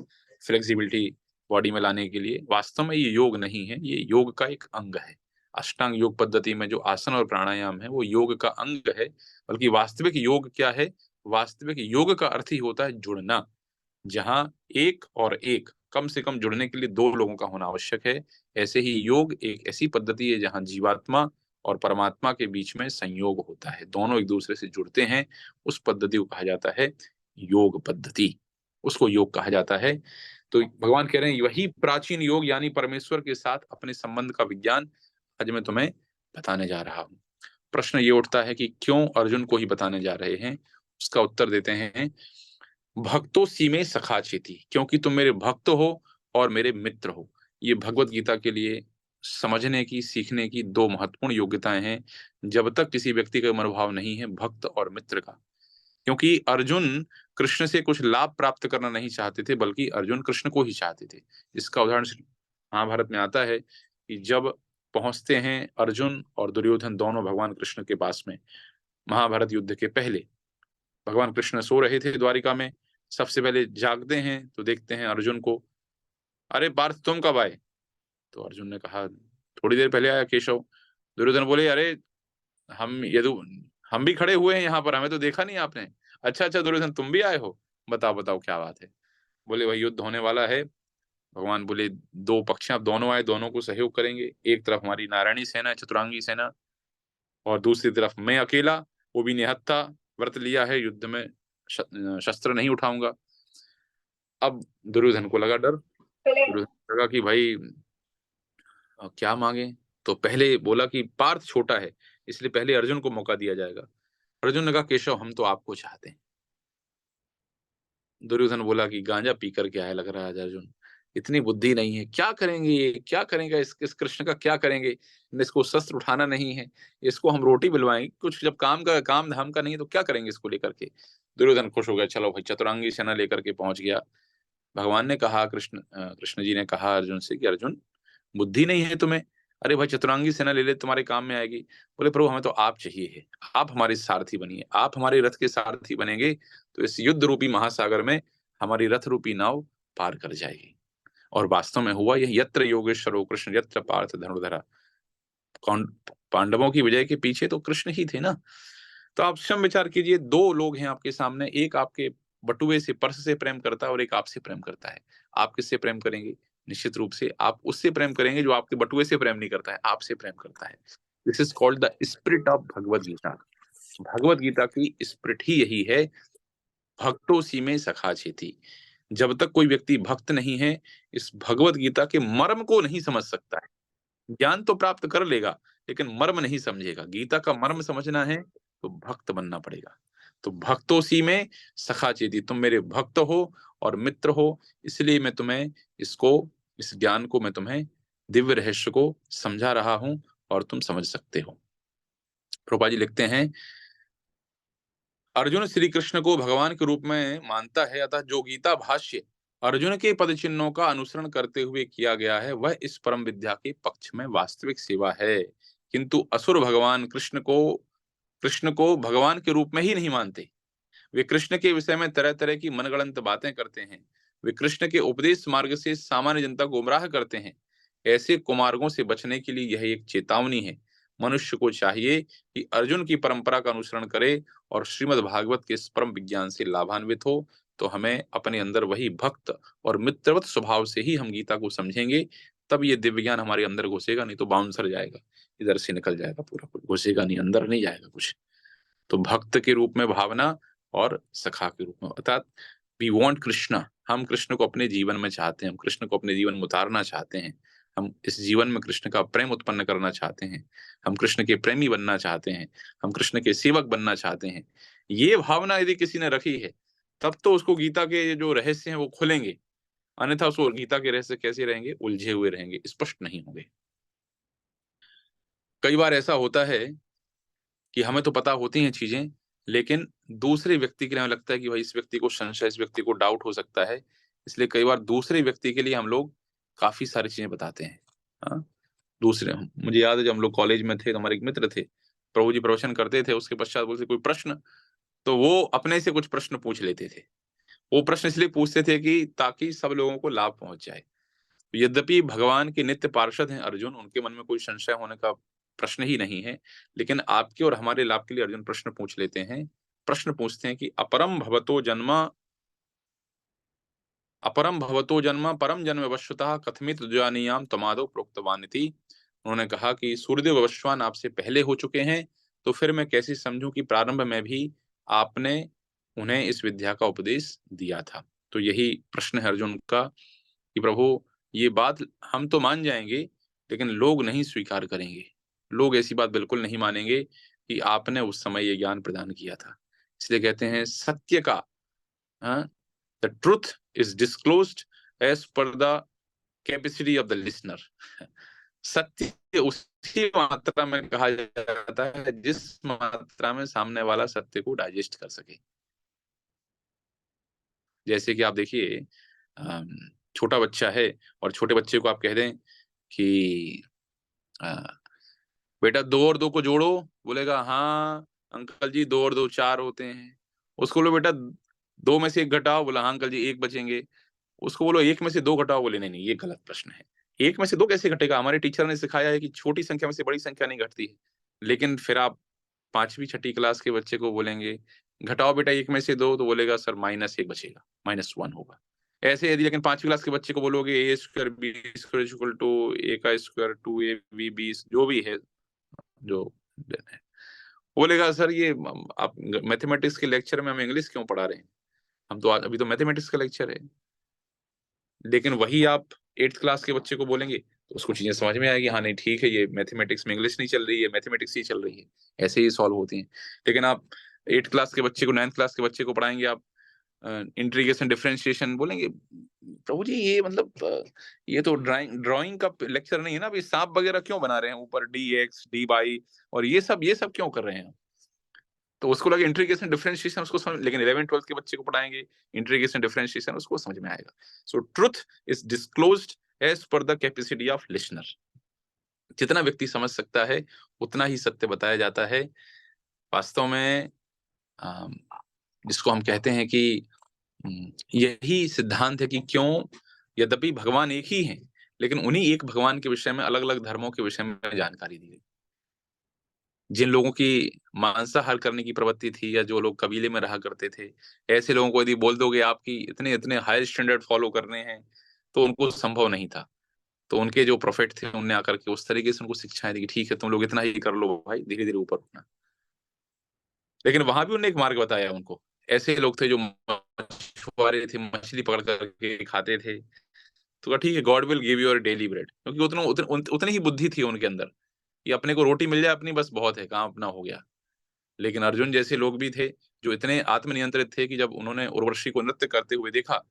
फ्लेक्सिबिलिटी बॉडी में लाने के लिए। वास्तव में ये योग नहीं है, ये योग का एक अंग है। अष्टांग योग पद्धति में जो आसन और प्राणायाम है वो योग का अंग है। बल्कि वास्तविक योग क्या है? वास्तविक योग का अर्थ ही होता है जुड़ना, जहां एक और एक कम से कम जुड़ने के लिए दो लोगों का होना आवश्यक है। ऐसे ही योग एक ऐसी पद्धति है जहां जीवात्मा और परमात्मा के बीच में संयोग होता है, दोनों एक दूसरे से जुड़ते हैं। उस पद्धति को कहा जाता है योग पद्धति, उसको योग कहा जाता है। तो भगवान कह रहे हैं वही प्राचीन योग यानी परमेश्वर के साथ अपने संबंध का विज्ञान आज मैं तुम्हें बताने जा रहा हूँ। प्रश्न ये उठता है कि क्यों अर्जुन को ही बताने जा रहे हैं। उसका उत्तर देते हैं, भक्तो सी में सखा चेती, क्योंकि तुम मेरे भक्त हो और मेरे मित्र हो। ये भगवत गीता के लिए समझने की, सीखने की दो महत्वपूर्ण योग्यताएं हैं जब तक किसी व्यक्ति का मनोभाव नहीं है भक्त और मित्र का। क्योंकि अर्जुन कृष्ण से कुछ लाभ प्राप्त करना नहीं चाहते थे, बल्कि अर्जुन कृष्ण को ही चाहते थे। इसका उदाहरण महाभारत में आता है कि जब पहुंचते हैं अर्जुन और दुर्योधन दोनों भगवान कृष्ण के पास में, महाभारत युद्ध के पहले भगवान कृष्ण सो रहे थे द्वारिका में। सबसे पहले जागते हैं तो देखते हैं अर्जुन को। अरे पार्थ तुम कब आए? तो अर्जुन ने कहा थोड़ी देर पहले आया केशव। दुर्योधन बोले अरे हम यदु हम भी खड़े हुए हैं यहाँ पर, हमें तो देखा नहीं आपने। अच्छा अच्छा दुर्योधन तुम भी आए हो, बताओ बताओ क्या बात है। बोले वही युद्ध होने वाला है। भगवान बोले दो पक्ष हैं, अब दोनों आए, दोनों को सहयोग करेंगे। एक तरफ हमारी नारायणी सेना है, चतुरांगी सेना, और दूसरी तरफ मैं अकेला, वो भी निहत्था, व्रत लिया है, युद्ध में शस्त्र नहीं उठाऊंगा। अब दुर्योधन को लगा डर। दुर्योधन को लगा कि भाई क्या मांगे। तो पहले बोला कि पार्थ छोटा है, इसलिए पहले अर्जुन को मौका दिया जाएगा। अर्जुन ने कहा केशव हम तो आपको चाहते हैं। दुर्योधन बोला कि गांजा पी कर क्या है, लग रहा है अर्जुन, इतनी बुद्धि नहीं है, क्या करेंगे ये, क्या करेंगे इस कृष्ण का, क्या करेंगे, इसको शस्त्र उठाना नहीं है, इसको हम रोटी बिलवाएंगे, कुछ जब काम धाम का नहीं है तो क्या करेंगे इसको लेकर के। दुर्योधन खुश हो गया, चलो भाई चतुरांगी सेना लेकर के पहुंच गया। भगवान ने कहा, कृष्ण जी ने कहा अर्जुन से कि अर्जुन बुद्धि नहीं है तुम्हें? अरे भाई चतुरांगी सेना ले ले, तुम्हारे काम में आएगी। बोले प्रभु हमें तो आप चाहिए है, आप हमारे सारथी बनिए, आप हमारे रथ के सारथी बनेंगे तो इस युद्ध रूपी महासागर में हमारी रथ रूपी नाव पार कर जाएगी। और वास्तव में हुआ यह, यत्र योगेश्वरो कृष्ण यत्र पार्थ धनुर्धरा। पांडवों की विजय के पीछे तो कृष्ण ही थे ना। तो आप स्वयं विचार कीजिए, दो लोग हैं आपके सामने, एक आपके बटुए से, पर्स से प्रेम करता है और एक आपसे प्रेम करता है। आप किससे प्रेम करेंगे? निश्चित रूप से आप उससे प्रेम करेंगे जो आपके बटुए से प्रेम नहीं करता है, आपसे प्रेम करता है। This is called the spirit of Bhagavad Gita. Bhagavad Gita की स्पिरिट ही यही है, भक्तों सी में सखा चेती। जब तक कोई व्यक्ति भक्त नहीं है, इस भगवत गीता के मर्म को नहीं समझ सकता है। ज्ञान तो प्राप्त कर लेगा लेकिन मर्म नहीं समझेगा। गीता का मर्म समझना है तो भक्त बनना पड़ेगा। तो भक्तों सी में सखा चेती, तुम मेरे भक्त हो और मित्र हो, इसलिए मैं तुम्हें इस ज्ञान को मैं तुम्हें, दिव्य रहस्य को समझा रहा हूं और तुम समझ सकते हो। प्रभुपाद जी लिखते हैं, अर्जुन श्री कृष्ण को भगवान के रूप में मानता है, अतः जो गीता भाष्य अर्जुन के पद चिन्हों का अनुसरण करते हुए किया गया है वह इस परम विद्या के पक्ष में वास्तविक सेवा है। किंतु असुर भगवान कृष्ण को भगवान के रूप में ही नहीं मानते। वे कृष्ण के विषय में तरह तरह की मनगढ़ंत बातें करते हैं। वे कृष्ण के उपदेश मार्ग से सामान्य जनता को गुमराह करते हैं। ऐसे कुमार्गों से बचने के लिए यह एक चेतावनी है। मनुष्य को चाहिए कि अर्जुन की परंपरा का अनुसरण करे और श्रीमद् भागवत के इस परम विज्ञान से लाभान्वित हो। तो हमें अपने अंदर वही भक्त और मित्रवत स्वभाव से ही हम गीता को समझेंगे, तब ये दिव्य ज्ञान हमारे अंदर घुसेगा, नहीं तो बाउंसर जाएगा, इधर से निकल जाएगा, पूरा कुछ घुसेगा नहीं, अंदर नहीं जाएगा कुछ। तो भक्त के रूप में भावना और सखा के रूप में, अर्थात वी वांट कृष्णा, हम कृष्ण को अपने जीवन में चाहते हैं, हम कृष्ण को अपने जीवन में उतारना चाहते हैं, हम इस जीवन में कृष्ण का प्रेम उत्पन्न करना चाहते हैं, हम कृष्ण के प्रेमी बनना चाहते हैं, हम कृष्ण के सेवक बनना चाहते हैं। ये भावना यदि किसी ने रखी है तब तो उसको गीता के जो रहस्य हैं वो खुलेंगे, अन्यथा उसको गीता के रहस्य कैसे रहेंगे? उलझे हुए रहेंगे, स्पष्ट नहीं होंगे। कई बार ऐसा होता है कि हमें तो पता होती हैं चीजें, लेकिन दूसरे व्यक्ति के लिए हमें लगता है कि भाई इस व्यक्ति को संशय, इस व्यक्ति को डाउट हो सकता है, इसलिए कई बार दूसरे व्यक्ति के लिए हम लोग काफी सारी चीजें बताते हैं। हाँ, दूसरे, मुझे याद है जब हम लोग कॉलेज में थे तो हमारे एक मित्र थे, प्रभु जी प्रवचन करते थे, उसके पश्चात बोलते कोई प्रश्न, तो वो अपने से कुछ प्रश्न पूछ लेते थे। वो प्रश्न इसलिए पूछते थे कि ताकि सब लोगों को लाभ पहुंच जाए। यद्यपि भगवान के नित्य पार्षद हैं अर्जुन, उनके मन में कोई संशय होने का प्रश्न ही नहीं है, लेकिन आपके और हमारे लाभ के लिए अर्जुन प्रश्न पूछ लेते हैं। प्रश्न पूछते हैं कि अपरम भवतो जन्म परम जन्म वश्वतः कथमित जानीयाम तमादो प्रोक्तवानिति। उन्होंने कहा कि सूर्यदेव वश्वान आपसे पहले हो चुके हैं, तो फिर मैं कैसे समझूं कि प्रारंभ में भी आपने उन्हें इस विद्या का उपदेश दिया था। तो यही प्रश्न है अर्जुन का कि प्रभु ये बात हम तो मान जाएंगे, लेकिन लोग नहीं स्वीकार करेंगे, लोग ऐसी बात बिल्कुल नहीं मानेंगे कि आपने उस समय ये ज्ञान प्रदान किया था। इसलिए कहते हैं सत्य का, the truth is disclosed as per the capacity of the listener. सत्य उसी मात्रा में कहा जाता है जिस मात्रा में सामने वाला सत्य को डाइजेस्ट कर सके। जैसे कि आप देखिए, छोटा बच्चा है और छोटे बच्चे को आप कह दें कि अ, बेटा 2 और 2 को जोड़ो, बोलेगा हाँ अंकल जी 2 और 2 4 होते हैं। उसको बोलो बेटा 2 में से 1 घटाओ, बोला हाँ अंकल जी 1 बचेंगे। उसको बोलो 1 में से 2 घटाओ, बोले नहीं नहीं ये गलत प्रश्न है, 1 में से 2 कैसे घटेगा, हमारे टीचर ने सिखाया है कि छोटी संख्या में से बड़ी संख्या नहीं घटती है। लेकिन फिर आप 5वीं 6ठी क्लास के बच्चे को बोलेंगे घटाओ बेटा 1 में से 2, तो बोलेगा सर -1 बचेगा, -1 होगा। ऐसे यदि लेकिन 5वीं क्लास के बच्चे को बोलोगे a² b² equal to a का स्क्वायर 2ab जो भी है, जो है, बोलेगा सर ये आप मैथमेटिक्स के लेक्चर में हम इंग्लिश क्यों पढ़ा रहे हैं, हम तो अभी तो मैथमेटिक्स का लेक्चर है। लेकिन वही आप 8th क्लास के बच्चे को बोलेंगे तो उसको चीजें समझ में आएगी, हाँ नहीं ठीक है ये मैथमेटिक्स में इंग्लिश नहीं चल रही है, मैथमेटिक्स ही चल रही है, ऐसे ही सॉल्व होती है। लेकिन आप 8th क्लास के बच्चे को 9th क्लास के बच्चे को पढ़ाएंगे आप इंटीग्रेशन डिफरेंशिएशन, बोलेंगे प्रभु जी ये मतलब ये तो ड्राइंग का लेक्चर नहीं है ना, अभी सांप वगैरह क्यों बना रहे हैं ऊपर dx dy और ये सब क्यों कर रहे हैं। तो उसको लगे इंटीग्रेशन डिफरेंशिएशन उसको समझ, लेकिन 11th 12th के बच्चे को पढ़ाएंगे इंटीग्रेशन डिफरेंशिएशन, उसको समझ में आएगा। So truth is disclosed as per the capacity of listener. जितना व्यक्ति समझ सकता है उतना ही सत्य बताया जाता है। वास्तव में जिसको हम कहते हैं कि यही सिद्धांत है कि क्यों यद्यपि भगवान एक ही हैं, लेकिन उन्हीं एक भगवान के विषय में अलग अलग धर्मों के विषय में जानकारी दी गई। जिन लोगों की मांसाहार करने की प्रवृत्ति थी या जो लोग कबीले में रहा करते थे, ऐसे लोगों को यदि बोल दोगे आपकी इतने इतने हाई स्टैंडर्ड फॉलो करने हैं, तो उनको संभव नहीं था। तो उनके जो प्रोफेट थे उनने आकर के उस तरीके से उनको शिक्षाएं दी कि ठीक है तुम लोग इतना ही कर लो भाई, धीरे धीरे ऊपर उठना। लेकिन वहां भी उन्होंने एक मार्ग बताया उनको। ऐसे लोग थे जो मछुआरे थे, मछली पकड़ करके खाते थे, तो कहा ठीक है God will give your daily bread, क्योंकि उतनी ही बुद्धि थी उनके अंदर कि अपने को रोटी मिल जाए अपनी बस बहुत है, काम अपना हो गया। लेकिन अर्जुन जैसे लोग भी थे जो इतने आत्मनियंत्रित थे कि जब उन्होंने उर्वशी को नृत्य करते हुए देखा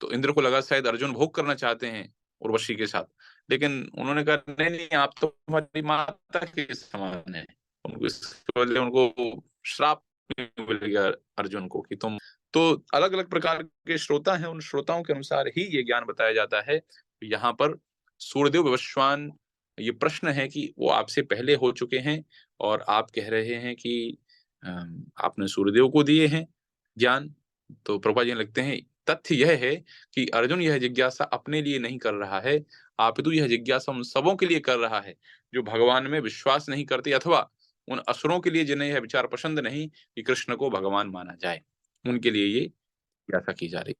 तो इंद्र को लगा शायद अर्जुन भोग करना चाहते हैं उर्वशी के साथ। लेकिन उन्होंने कहा नहीं नहीं आप तो हमारी माता के समान है। उनको इसके बदले उनको श्राप मिल गया अर्जुन को कि तुम तो अलग अलग प्रकार के श्रोता हैं, उन श्रोताओं के अनुसार ही ये ज्ञान बताया जाता है। यहाँ पर सूर्यदेव विवस्वान ये प्रश्न है कि वो आपसे पहले हो चुके हैं और आप कह रहे हैं कि आपने सूर्यदेव को दिए हैं ज्ञान। तो प्रभुपाद जी लगते हैं तथ्य यह है कि अर्जुन यह जिज्ञासा अपने लिए नहीं कर रहा है, अपितु यह जिज्ञासा उन सबों के लिए कर रहा है जो भगवान में विश्वास नहीं करते, अथवा उन असुरों के लिए जिन्हें यह विचार पसंद नहीं कि कृष्ण को भगवान माना जाए, उनके लिए ये जिज्ञासा की जा रही।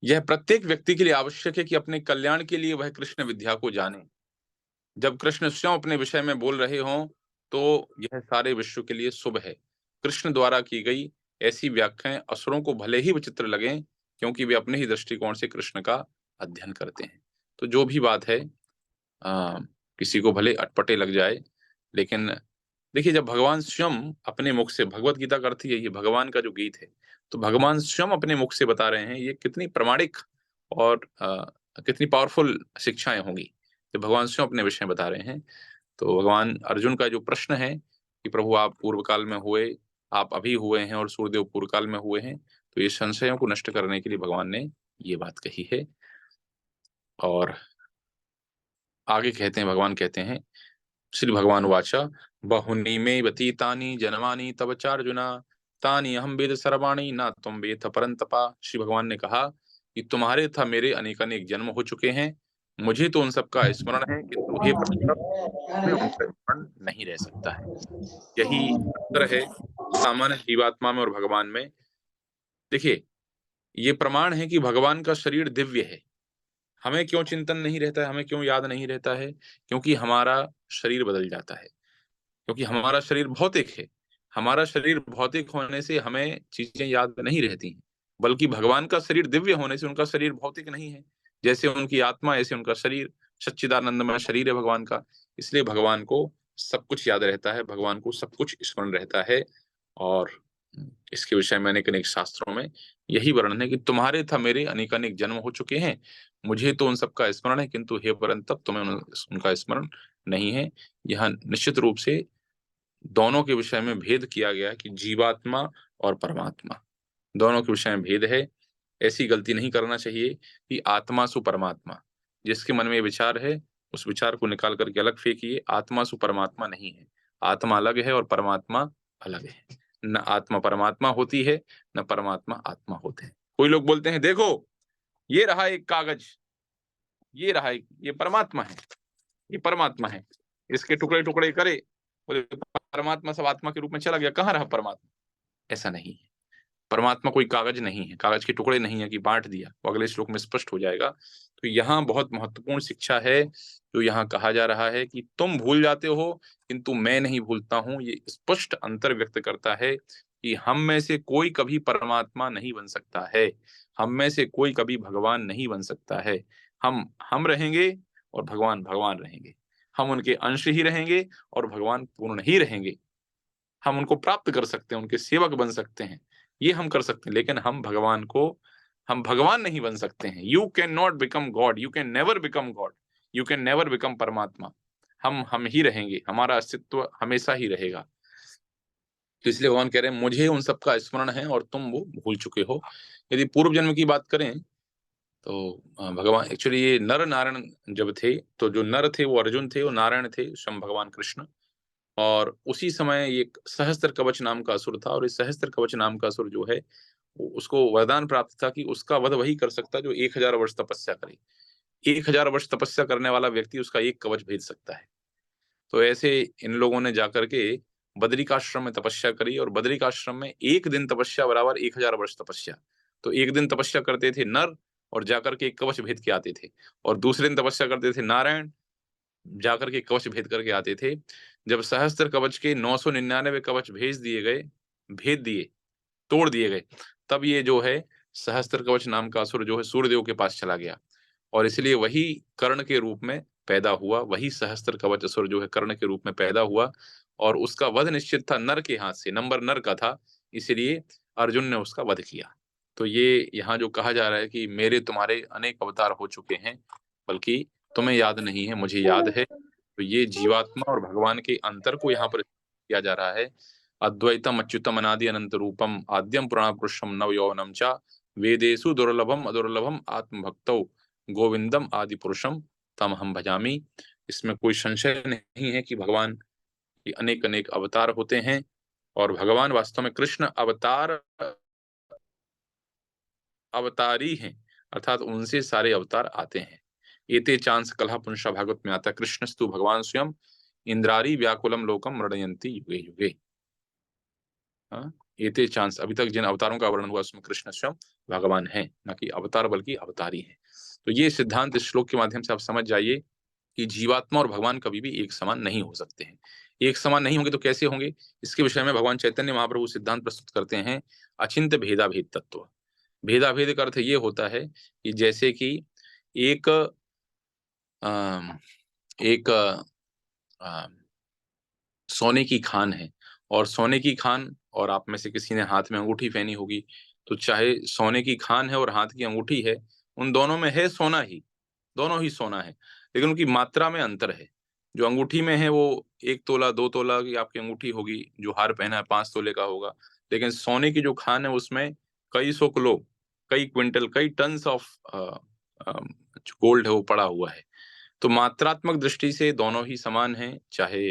यह प्रत्येक व्यक्ति के लिए आवश्यक है कि अपने कल्याण के लिए वह कृष्ण विद्या को जाने। जब कृष्ण स्वयं अपने विषय में बोल रहे हों तो यह सारे विश्व के लिए शुभ है। कृष्ण द्वारा की गई ऐसी व्याख्याएं असुरों को भले ही विचित्र लगें, क्योंकि वे अपने ही दृष्टिकोण से कृष्ण का अध्ययन करते हैं। तो जो भी बात है किसी को भले अटपटे लग जाए, लेकिन देखिए जब भगवान स्वयं अपने मुख से, भगवत गीता का अर्थ यही है, भगवान का जो गीत है, तो भगवान स्वयं अपने मुख से बता रहे हैं, ये कितनी प्रामाणिक और कितनी पावरफुल शिक्षाएं होंगी जो भगवान स्वयं अपने विषय में बता रहे हैं। तो भगवान अर्जुन का जो प्रश्न है कि प्रभु आप पूर्व काल में हुए, आप अभी हुए हैं और सूर्यदेव पूर्व काल में हुए हैं, तो ये संशयों को नष्ट करने के लिए भगवान ने ये बात कही है। और आगे कहते हैं, भगवान कहते हैं, श्री भगवान वाचा बहुनी में व्यतीतानि जन्मानि तव चार्जुना तानि अहम वेद सर्वाणि ना तुम वेद परंतपा। श्री भगवान ने कहा कि तुम्हारे था मेरे अनेक अनेक जन्म हो चुके हैं, मुझे तो उन सबका स्मरण है, किंतु हे परंतप में उनका स्मरण नहीं रह सकता है। यही अंतर है सामान्य जीवात्मा में और भगवान में। देखिए ये प्रमाण है कि भगवान का शरीर दिव्य है। हमें क्यों चिंतन नहीं रहता है, हमें क्यों याद नहीं रहता है, क्योंकि हमारा शरीर बदल जाता है, क्योंकि हमारा शरीर भौतिक है। हमारा शरीर भौतिक होने से हमें चीजें याद नहीं रहती हैं, बल्कि भगवान का शरीर दिव्य होने से उनका शरीर भौतिक नहीं है। जैसे उनकी आत्मा ऐसे उनका शरीर सच्चिदानंदमय शरीर है भगवान का। इसलिए भगवान को सब कुछ याद रहता है, भगवान को सब कुछ स्मरण रहता है। और इसके विषय में अनेक अनेक शास्त्रों में यही वर्णन है कि तुम्हारे था मेरे अनेक अनेक जन्म हो चुके हैं, मुझे तो उन सबका स्मरण है, किंतु हे परंतप तुम्हें उनका स्मरण नहीं है। यह निश्चित रूप से दोनों के विषय में भेद किया गया है कि जीवात्मा और परमात्मा, दोनों के विषय में भेद है। ऐसी गलती नहीं करना चाहिए कि आत्मा सु परमात्मा, जिसके मन में ये विचार है उस विचार को निकाल करके अलग फेंकिए। आत्मा सु परमात्मा नहीं है, आत्मा अलग है और परमात्मा अलग है। न आत्मा परमात्मा होती है, न परमात्मा आत्मा होते हैं। कोई लोग बोलते हैं देखो ये रहा एक कागज, ये रहा एक, ये परमात्मा है, ये परमात्मा है, इसके टुकड़े टुकड़े करे, बोले परमात्मा सब आत्मा के रूप में चला गया, कहाँ रहा परमात्मा? ऐसा नहीं है। परमात्मा कोई कागज नहीं है, कागज के टुकड़े नहीं है कि बांट दिया, वो अगले श्लोक में स्पष्ट हो जाएगा। तो यहाँ बहुत महत्वपूर्ण शिक्षा है जो यहाँ कहा जा रहा है कि तुम भूल जाते हो किंतु मैं नहीं भूलता हूं। ये स्पष्ट अंतर व्यक्त करता है कि हम में से कोई कभी परमात्मा नहीं बन सकता है, हम में से कोई कभी भगवान नहीं बन सकता है। हम रहेंगे और भगवान भगवान रहेंगे, हम उनके अंश ही रहेंगे और भगवान पूर्ण ही रहेंगे। हम उनको प्राप्त कर सकते हैं, उनके सेवक बन सकते हैं, ये हम कर सकते हैं, लेकिन हम भगवान नहीं बन सकते हैं। You can not become God, you can never become God, you can never become परमात्मा। हम ही रहेंगे, हमारा अस्तित्व हमेशा ही रहेगा। तो इसलिए भगवान कह रहे हैं मुझे उन सबका स्मरण है और तुम वो भूल चुके हो। यदि पूर्व जन्म की बात करें तो भगवान एक्चुअली ये नर नारायण जब थे, तो जो नर थे वो अर्जुन थे, वो नारायण थे स्वयं भगवान कृष्ण। और उसी समय एक सहस्त्र कवच नाम का असुर था, और इस सहस्त्र कवच नाम का असुर जो है उसको वरदान प्राप्त था कि उसका वध वही कर सकता जो 1000 वर्ष तपस्या करे। 1000 वर्ष तपस्या करने वाला व्यक्ति उसका एक कवच भेज सकता है। तो ऐसे इन लोगों ने जाकर के बदरिकाश्रम में तपस्या करी, और बदरिकाश्रम में एक दिन तपस्या बराबर 1000 वर्ष तपस्या। तो एक दिन तपस्या करते थे नर और जाकर के एक कवच भेद के आते थे, और दूसरे दिन तपस्या करते थे नारायण, जाकर के कवच भेद करके आते थे। जब सहस्त्र कवच के 999 कवच भेज दिए गए, भेद दिए, तोड़ दिए गए, तब ये जो है सहस्त्र कवच नाम का असुर जो है सूर्यदेव के पास चला गया, और इसलिए वही कर्ण के रूप में पैदा हुआ। वही सहस्त्र कवच असुर जो है कर्ण के रूप में पैदा हुआ, और उसका वध निश्चित था नर के हाथ से, नंबर नर का था, इसलिए अर्जुन ने उसका वध किया। तो ये यहाँ जो कहा जा रहा है कि मेरे तुम्हारे अनेक अवतार हो चुके हैं, बल्कि तुम्हें याद नहीं है, मुझे याद है। तो ये जीवात्मा और भगवान के अंतर को यहाँ पर किया जा रहा है। अद्वैतम अच्युतम अनादि अनंत रूपम आद्यम पुराण पुरुषम नव यौवनम चा वेदेशु दुर्लभम अदुर्लभम आत्मभक्तौ गोविंदम आदि पुरुषम तम हम भजामी। इसमें कोई संशय नहीं है कि भगवान के अनेक अनेक अवतार होते हैं, और भगवान वास्तव में कृष्ण अवतारी हैं, अर्थात उनसे सारे अवतार आते हैं। एते चांस कलह पुंसा भागवत में आता कृष्णस्तु भगवान स्वयं इंद्रारी व्याकुलम लोकम मृडयंती युगे युगे। हाँ, एते चांस, अभी तक जिन अवतारों का वर्णन हुआ उसमें कृष्ण स्वयं भगवान है, न कि अवतार बल्कि अवतारी है। तो ये सिद्धांत इस श्लोक के माध्यम से आप समझ जाइए कि जीवात्मा और भगवान कभी भी एक समान नहीं हो सकते हैं। एक समान नहीं होंगे तो कैसे होंगे, इसके विषय में भगवान चैतन्य महाप्रभु सिद्धांत प्रस्तुत करते हैं अचिंत्य भेदाभेद तत्व। भेदाभेद का अर्थ ये होता है कि जैसे कि एक अम, एक सोने की खान है, और सोने की खान और आप में से किसी ने हाथ में अंगूठी पहनी होगी, तो चाहे सोने की खान है और हाथ की अंगूठी है, उन दोनों में है सोना ही, दोनों ही सोना है, लेकिन उनकी मात्रा में अंतर है। जो अंगूठी में है वो 1 तोला 2 तोला की आपकी अंगूठी होगी, जो हार पहना है 5 तोले का होगा, लेकिन सोने की जो खान है उसमें कई सौ किलो, कई क्विंटल, कई टन्स ऑफ गोल्ड है वो पड़ा हुआ है। तो मात्रात्मक दृष्टि से दोनों ही समान हैं, चाहे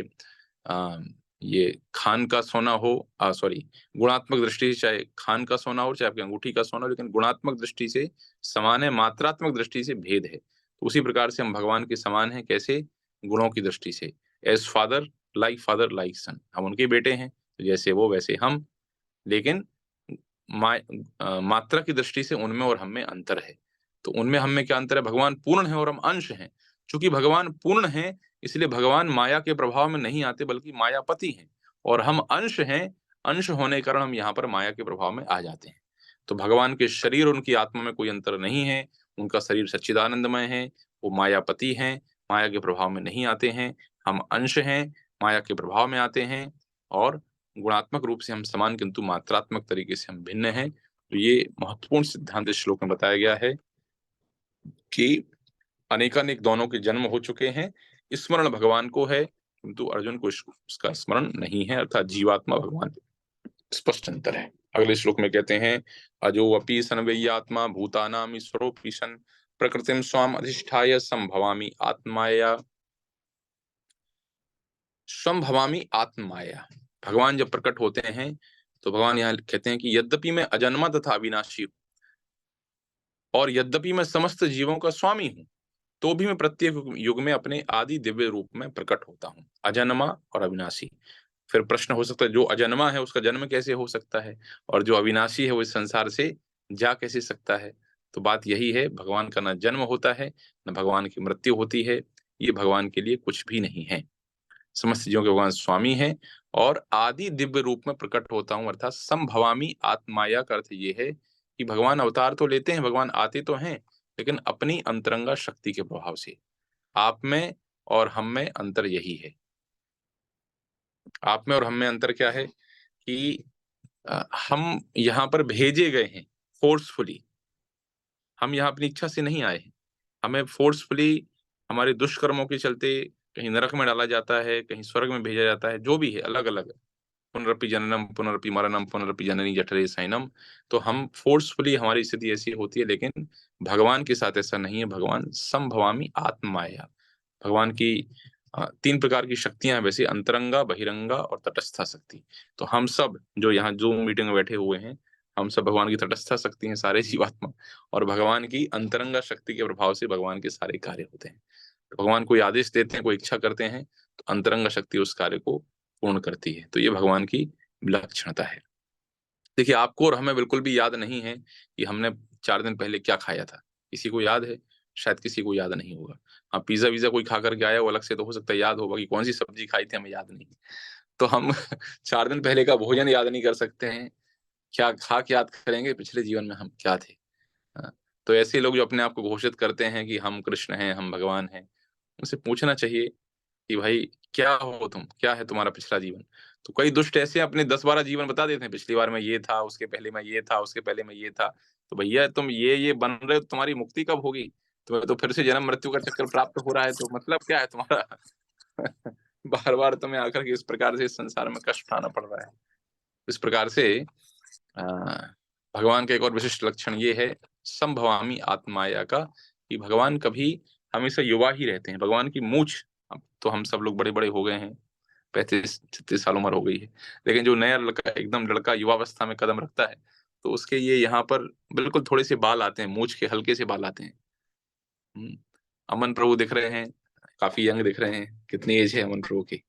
ये खान का सोना हो, सॉरी, गुणात्मक दृष्टि से चाहे खान का सोना हो चाहे आपकी अंगूठी का सोना हो, लेकिन गुणात्मक दृष्टि से समान है, मात्रात्मक दृष्टि से भेद है। तो उसी प्रकार से हम भगवान के समान हैं, कैसे? गुणों की दृष्टि से। एज फादर लाइक सन, हम उनके बेटे हैं, तो जैसे वो वैसे हम, लेकिन मात्रा की दृष्टि से उनमें और हम में अंतर है। तो उनमें हम में क्या अंतर है? भगवान पूर्ण है और हम अंश हैं। चूंकि भगवान पूर्ण है, इसलिए भगवान माया के प्रभाव में नहीं आते, बल्कि मायापति हैं, और हम अंश हैं, अंश होने के कारण हम यहाँ पर माया के प्रभाव में आ जाते हैं। तो भगवान के शरीर और उनकी आत्मा में कोई अंतर नहीं है। उनका शरीर सच्चिदानंदमय है, वो मायापति हैं, माया के प्रभाव में नहीं आते हैं। हम अंश हैं, माया के प्रभाव में आते हैं, और गुणात्मक रूप से हम समान किंतु मात्रात्मक तरीके से हम भिन्न हैं। तो ये महत्वपूर्ण सिद्धांत इस श्लोक में बताया गया है कि अनेकानेक दोनों के जन्म हो चुके हैं, स्मरण भगवान को है, किंतु अर्जुन को उसका स्मरण नहीं है, अर्थात जीवात्मा भगवान। स्पष्ट अंतर है। अगले श्लोक में कहते हैं, अजो अपि सन्वय्यात्मा भूतानाम ईश्वरोऽपि सन् प्रकृतिम स्वाम अधिष्ठाय संभवामि आत्माया। संभवामि आत्माया, भगवान जब प्रकट होते हैं तो भगवान यहाँ कहते हैं कि यद्यपि मैं अजन्मा तथा अविनाशी हूं, और यद्यपि मैं समस्त जीवों का स्वामी हूं, तो भी मैं प्रत्येक युग में अपने आदि दिव्य रूप में प्रकट होता हूं, अजन्मा और अविनाशी। फिर प्रश्न हो सकता है, जो अजन्मा है उसका जन्म कैसे हो सकता है, और जो अविनाशी है वो इस संसार से जा कैसे सकता है? तो बात यही है, भगवान का न जन्म होता है, न भगवान की मृत्यु होती है। ये भगवान के लिए कुछ भी नहीं है। समस्त जीवों के भगवान स्वामी हैं, और आदि दिव्य रूप में प्रकट होता हूं, अर्थात संभवामी आत्माया का अर्थ ये है कि भगवान अवतार तो लेते हैं, भगवान आते तो हैं, लेकिन अपनी अंतरंगा शक्ति के प्रभाव से। आप में और हम में अंतर यही है। आप में और हम में अंतर क्या है कि हम यहाँ पर भेजे गए हैं फोर्सफुली। हम यहाँ अपनी इच्छा से नहीं आए हैं। हमें फोर्सफुली हमारे दुष्कर्मों के चलते कहीं नरक में डाला जाता है, कहीं स्वर्ग में भेजा जाता है, जो भी है अलग अलग। पुनरपि जननम पुनरपि मरणम पुनरपि जननी जठरे शयनम। तो हम फोर्सफुली, हमारी स्थिति ऐसी होती है, लेकिन भगवान के साथ ऐसा नहीं है। भगवान संभवामी आत्माया, भगवान की तीन प्रकार की शक्तियां हैं वैसे, अंतरंगा, बहिरंगा और तटस्था शक्ति। तो हम सब जो यहाँ जूम मीटिंग में बैठे हुए हैं, हम सब भगवान की तटस्था शक्ति हैं, सारे जीवात्मा, और भगवान की अंतरंगा शक्ति के प्रभाव से भगवान के सारे कार्य होते हैं। तो भगवान कोई आदेश देते हैं, कोई इच्छा करते हैं, तो अंतरंगा शक्ति उस कार्य को पूर्ण करती है। तो ये भगवान की विलक्षणता है। देखिए, आपको और हमें बिल्कुल भी याद नहीं है कि हमने 4 दिन पहले क्या खाया था। किसी को याद है? शायद किसी को याद नहीं होगा। हाँ, पिज्जा विज़ा कोई खा करके आया वो अलग से तो हो सकता है याद होगा कि कौन सी सब्जी खाई थी, हमें याद नहीं। तो हम 4 दिन पहले का भोजन याद नहीं कर सकते हैं, क्या खा के याद करेंगे पिछले जीवन में हम क्या थे। हाँ, तो ऐसे लोग जो अपने आप को घोषित करते हैं कि हम कृष्ण हैं, हम भगवान हैं, उनसे पूछना चाहिए कि भाई क्या हो तुम, क्या है तुम्हारा पिछला जीवन? तो कई दुष्ट ऐसे अपने 10-12 जीवन बता देते हैं, पिछली बार मैं ये था, उसके पहले मैं ये था, उसके पहले मैं ये था। तो भैया तुम ये बन रहे हो, तुम्हारी मुक्ति कब होगी? तुम्हें तो फिर से जन्म मृत्यु का चक्कर प्राप्त हो रहा है, तो मतलब क्या है तुम्हारा? बार बार तुम्हें आकर के इस प्रकार से इस संसार में कष्ट उठाना पड़ रहा है। इस प्रकार से अ, भगवान का एक और विशिष्ट लक्षण ये है संभवामी आत्माया का, कि भगवान कभी हमेशा युवा ही रहते हैं। भगवान की मूछ, अब तो हम सब लोग बड़े बड़े हो गए हैं, 35-36 साल उम्र हो गई है, लेकिन जो नया लड़का, एकदम लड़का युवावस्था में कदम रखता है, तो उसके ये यहाँ पर बिल्कुल थोड़े से बाल आते हैं, मूछ के हल्के से बाल आते हैं। हम्म, अमन प्रभु दिख रहे हैं, काफी यंग दिख रहे हैं। कितनी एज है अमन प्रभु की?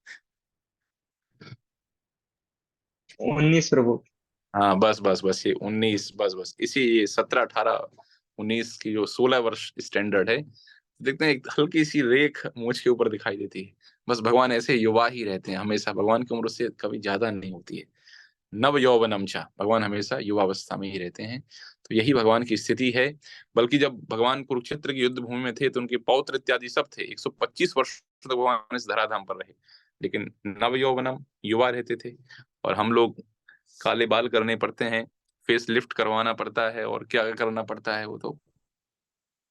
19 प्रभु। हाँ, बस बस बस, ये 19, बस बस इसी, ये 17, 18, 19 की जो 16 वर्ष स्टैंडर्ड है, देखते हैं एक हल्की सी रेख मूछ के ऊपर दिखाई देती है। बस भगवान ऐसे युवा ही रहते हैं हमेशा, भगवान की उम्र से कभी ज्यादा नहीं होती है। नव यौवनम चा, भगवान हमेशा युवावस्था में ही रहते हैं। तो यही भगवान की स्थिति है। बल्कि जब भगवान कुरुक्षेत्र की युद्ध भूमि में थे, तो उनके पौत्र इत्यादि सब थे, 125 वर्ष तक भगवान इस धराधाम पर रहे, लेकिन नव यौवनम, युवा रहते थे। और हम लोग काले बाल करने पड़ते हैं, फेस लिफ्ट करवाना पड़ता है, और क्या करना पड़ता है वो तो